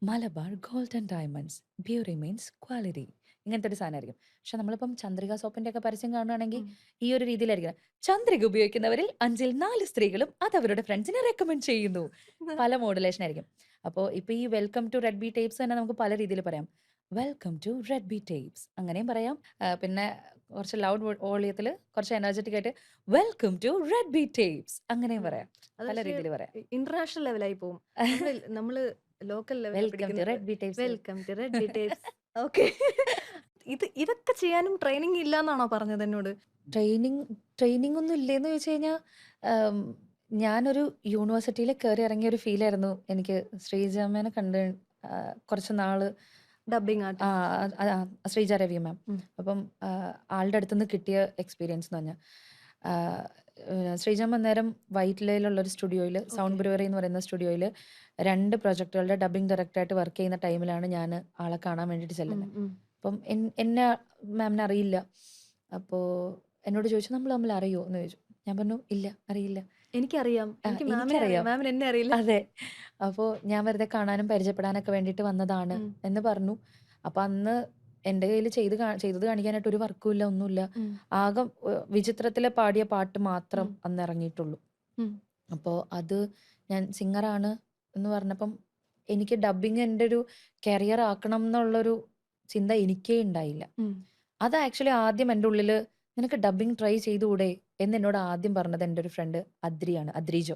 Malabar gold and diamonds beauty means quality, ഇങ്ങനത്തെ ഒരു സാധനമായിരിക്കും. പക്ഷെ നമ്മളിപ്പം ചന്ദ്രിക സോപ്പിന്റെ ഒക്കെ പരസ്യം കാണുകയാണെങ്കിൽ ഈ ഒരു രീതിയിലായിരിക്കും. ചന്ദ്രിക ഉപയോഗിക്കുന്നവരിൽ 5-ൽ 4 സ്ത്രീകളും അത് അവരുടെ ഫ്രണ്ട്സിനെ റെക്കമെൻഡ് ചെയ്യുന്നു. പല മോഡുലേഷൻ ആയിരിക്കും. അപ്പോൾ ഇപ്പൊ ഈ welcome to red B tapes തന്നെ നമുക്ക് പല രീതിയിൽ പറയാം. Welcome to red B tapes അങ്ങനെയും പറയാം. പിന്നെ കുറച്ച് ലൗഡ് വോളിയത്തിൽ കുറച്ച് എനർജറ്റിക് ആയിട്ട് welcome to red B tapes അങ്ങനെയും പറയാം. പല രീതിയിൽ പറയാം. ഇന്റർനാഷണൽ ലെവലായി പോകും. നമ്മള് local welcome to red B tapes. Welcome to red B tapes. Okay, ഇതൊക്കെ ചെയ്യാനും ട്രെയിനിങ് ഇല്ല എന്നാണോ പറഞ്ഞത് എന്നോട്? ട്രെയിനിങ് ഒന്നും ഇല്ലേന്ന് ചോദിച്ചു കഴിഞ്ഞാൽ ഞാനൊരു യൂണിവേഴ്സിറ്റിയിൽ കയറി ഇറങ്ങിയ ഒരു ഫീലായിരുന്നു എനിക്ക്. ശ്രീജാമ്മേനെ കണ്ട് കുറച്ച് നാള് ഡബിങ് ശ്രീജ രവി മാം. അപ്പം ആളുടെ അടുത്തുനിന്ന് കിട്ടിയ എക്സ്പീരിയൻസ് എന്ന് പറഞ്ഞാൽ ശ്രീജാമ്മ അന്നേരം വൈറ്റ്ലയിലുള്ള ഒരു സ്റ്റുഡിയോയിൽ, സൗണ്ട് ബ്രൂവറി എന്ന് പറയുന്ന സ്റ്റുഡിയോയിൽ 2 പ്രൊജക്ടുകളുടെ ഡബിങ് ഡയറക്ടറായിട്ട് വർക്ക് ചെയ്യുന്ന ടൈമിലാണ് ഞാൻ ആളെ കാണാൻ വേണ്ടിയിട്ട് ചെല്ലുന്നത്. അപ്പം എന്നെ മാമിനെ അറിയില്ല. അപ്പോൾ എന്നോട് ചോദിച്ചു നമ്മൾ തമ്മിൽ അറിയോ എന്ന് ചോദിച്ചു. ഞാൻ പറഞ്ഞു ഇല്ല, അറിയില്ല. എനിക്കറിയാം, മാമിന് എന്നെ അറിയില്ല. അതെ. അപ്പോൾ ഞാൻ വെറുതെ കാണാനും പരിചയപ്പെടാനൊക്കെ വേണ്ടിയിട്ട് വന്നതാണ് എന്ന് പറഞ്ഞു. അപ്പൊ അന്ന് എൻ്റെ കയ്യിൽ ചെയ്തത് കാണിക്കാനായിട്ട് ഒരു വർക്കും ഇല്ല, ഒന്നുമില്ല. ആകെ വിചിത്രത്തിലെ പാടിയ പാട്ട് മാത്രം അന്ന് ഇറങ്ങിയിട്ടുള്ളൂ. അപ്പോൾ അത് ഞാൻ സിംഗറാണ് എന്ന് പറഞ്ഞപ്പം എനിക്ക് ഡബിങ് എൻ്റെ ഒരു കരിയർ ആക്കണം എന്നുള്ളൊരു ചിന്ത എനിക്കേ ഉണ്ടായില്ല. അത് ആക്ച്വലി ആദ്യം എൻ്റെ ഉള്ളിൽ നിനക്ക് ഡബിങ് ട്രൈ ചെയ്തുകൂടെ എന്ന് എന്നോട് ആദ്യം പറഞ്ഞത് എൻ്റെ ഒരു ഫ്രണ്ട് അദ്രിജോ,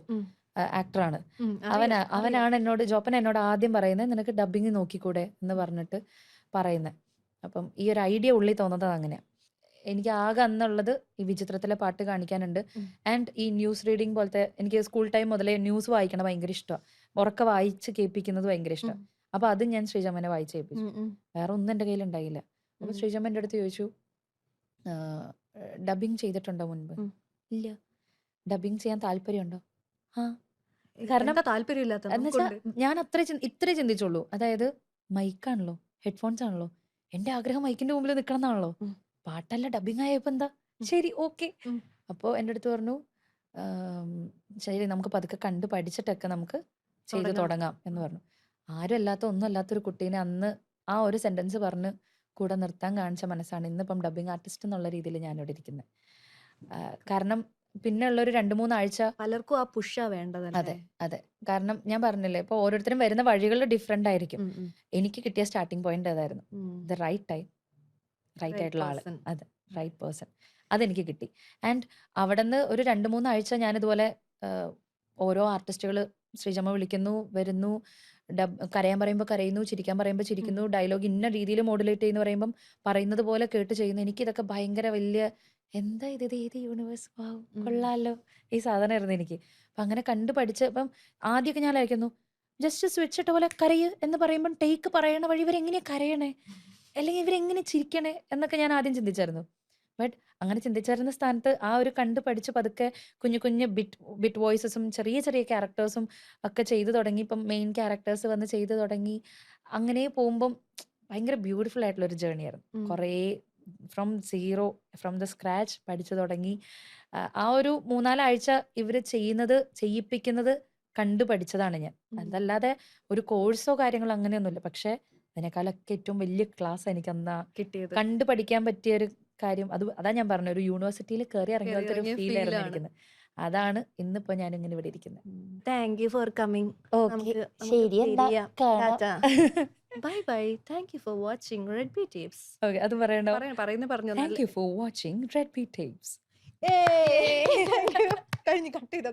ആക്ടറാണ്. അവനാണ് എന്നോട്, ജോപ്പൻ എന്നോട് ആദ്യം പറയുന്നത് നിനക്ക് ഡബിങ് നോക്കിക്കൂടെ എന്ന് പറഞ്ഞിട്ട് പറയുന്നത്. അപ്പം ഈ ഒരു ഐഡിയ ഉള്ളിൽ തോന്നുന്നത് അങ്ങനെയാണ്. എനിക്ക് ആകെ അന്നുള്ളത് ഈ വിചിത്രത്തിലെ പാട്ട് കാണിക്കാനുണ്ട്. ആൻഡ് ഈ ന്യൂസ് റീഡിങ് പോലത്തെ, എനിക്ക് സ്കൂൾ ടൈം മുതലേ ന്യൂസ് വായിക്കണം ഭയങ്കര ഇഷ്ടമാണ്. ഉറക്കെ വായിച്ച് കേൾപ്പിക്കുന്നത് ഭയങ്കര ഇഷ്ടമാണ്. അപ്പൊ അത് ഞാൻ ശ്രീജമ്മനെ വായിച്ച് കേൾപ്പിച്ചു. വേറെ ഒന്നും എൻ്റെ കയ്യിൽ ഉണ്ടായില്ല. അപ്പൊ ശ്രീജമ്മ എൻ്റെ അടുത്ത് ചോദിച്ചു, ഡബിങ് ചെയ്തിട്ടുണ്ടോ മുൻപ്? ഇല്ല. ഡബിങ് ചെയ്യാൻ താല്പര്യമുണ്ടോ? കാരണം താല്പര്യമില്ലാത്ത ഞാൻ ഇത്രേ ചിന്തിച്ചുള്ളൂ. അതായത് മൈക്കാണല്ലോ, ഹെഡ്ഫോൺസ് ആണല്ലോ, എന്റെ ആഗ്രഹം മൈക്കിന്റെ മുമ്പിൽ നിൽക്കണം എന്നാണല്ലോ. പാട്ടല്ല ഡബിങ് ആയപ്പോ എന്താ, ശരി ഓക്കെ. അപ്പോൾ എൻ്റെ അടുത്ത് പറഞ്ഞു ശരി നമുക്ക് പതുക്കെ കണ്ട് പഠിച്ചിട്ടൊക്കെ നമുക്ക് ചെയ്ത് തുടങ്ങാം എന്ന് പറഞ്ഞു. ആരും അല്ലാത്ത ഒന്നും അല്ലാത്തൊരു കുട്ടീനെ അന്ന് ആ ഒരു സെന്റൻസ് പറഞ്ഞ് കൂടെ നിർത്താൻ കാണിച്ച മനസ്സാണ് ഇന്നിപ്പം ഡബ്ബിംഗ് ആർട്ടിസ്റ്റ് എന്നുള്ള രീതിയിൽ ഞാനിവിടെ ഇരിക്കുന്നത്. കാരണം പിന്നെ ഉള്ളൊരു 2-3 ആഴ്ച പലർക്കും ആ പുഷാ വേണ്ടതല്ലേ. അതെ അതെ. കാരണം ഞാൻ പറഞ്ഞില്ലേ, ഇപ്പോൾ ഓരോരുത്തരും വരുന്ന വഴികൾ ഡിഫറെന്റ് ആയിരിക്കും. എനിക്ക് കിട്ടിയ സ്റ്റാർട്ടിംഗ് പോയിന്റ് അതായിരുന്നു. ദ റൈറ്റ് ടൈം, റൈറ്റ് ആയിട്ടുള്ള ആള്, അതെ, റൈറ്റ് പേഴ്സൺ, അതെനിക്ക് കിട്ടി. ആൻഡ് അവിടെ നിന്ന് ഒരു 2-3 ആഴ്ച ഞാനിതുപോലെ ഓരോ ആർട്ടിസ്റ്റുകൾ ശ്രീജമ്മ വിളിക്കുന്നു, വരുന്നു, കരയാൻ പറയുമ്പോൾ കരയുന്നു, ചിരിക്കാൻ പറയുമ്പോൾ ചിരിക്കുന്നു, ഡയലോഗ് ഇന്ന രീതിയിൽ മോഡുലേറ്റ് ചെയ്യുന്ന പറയുമ്പം പറയുന്നത് പോലെ കേട്ട് ചെയ്യുന്നു. എനിക്കിതൊക്കെ ഭയങ്കര വലിയ എന്താ ഇത് ഏത് യൂണിവേഴ്സ്, വാവ് കൊള്ളാലോ ഈ സാധനമായിരുന്നു എനിക്ക്. അപ്പം അങ്ങനെ കണ്ടു പഠിച്ച് ഇപ്പം ആദ്യമൊക്കെ ഞാൻ ആയിരിക്കുന്നു ജസ്റ്റ് സ്വിച്ച് ഇട്ട പോലെ കരയ് എന്ന് പറയുമ്പം ടേക്ക് പറയണ വഴി ഇവരെങ്ങനെയാ കരയണേ, അല്ലെങ്കിൽ ഇവരെങ്ങനെ ചിരിക്കണേ എന്നൊക്കെ ഞാൻ ആദ്യം ചിന്തിച്ചായിരുന്നു. ബട്ട് അങ്ങനെ ചിന്തിച്ചായിരുന്ന സ്ഥാനത്ത് ആ ഒരു കണ്ട് പഠിച്ച് പതുക്കെ കുഞ്ഞു കുഞ്ഞു ബിറ്റ് വോയിസസും ചെറിയ ചെറിയ ക്യാരക്ടേഴ്സും ഒക്കെ ചെയ്തു തുടങ്ങി. ഇപ്പം മെയിൻ ക്യാരക്ടേഴ്സ് വന്ന് ചെയ്തു തുടങ്ങി. അങ്ങനെ പോകുമ്പം ഭയങ്കര ബ്യൂട്ടിഫുൾ ആയിട്ടുള്ള ഒരു ജേർണി ആയിരുന്നു. കുറേ from zero, from the scratch പഠിച്ചു തുടങ്ങി. ആ ഒരു 3-4 ആഴ്ച ഇവർ ചെയ്യിപ്പിക്കുന്നത് കണ്ടു പഠിച്ചതാണ് ഞാൻ. അതല്ലാതെ ഒരു കോഴ്സോ കാര്യങ്ങളോ അങ്ങനെയൊന്നുമില്ല. പക്ഷെ അതിനേക്കാളൊക്കെ ഏറ്റവും വലിയ ക്ലാസ് എനിക്ക് അന്നാ കിട്ടിയത്. കണ്ടു പഠിക്കാൻ പറ്റിയ ഒരു കാര്യം. അതാ ഞാൻ പറഞ്ഞ ഒരു യൂണിവേഴ്സിറ്റിയിൽ കയറി ഇറങ്ങിയ പോലത്തെ ഒരു ഫീൽ ആയിരുന്നു എനിക്കുന്നത്. അതാണ് ഇന്നിപ്പോ ഞാൻ ഇങ്ങനെ ഇവിടെ ഇരിക്കുന്നത്. Thank you for coming. Okay, ശരി, എന്താ കാണാം. Bye bye. Thank you for watching red B tips. Okay, അത് പറയണ്ടോ? പറഞ്ഞു. Thank you for watching red B tapes. കഴിഞ്ഞു, കട്ട് ചെയ്തോ.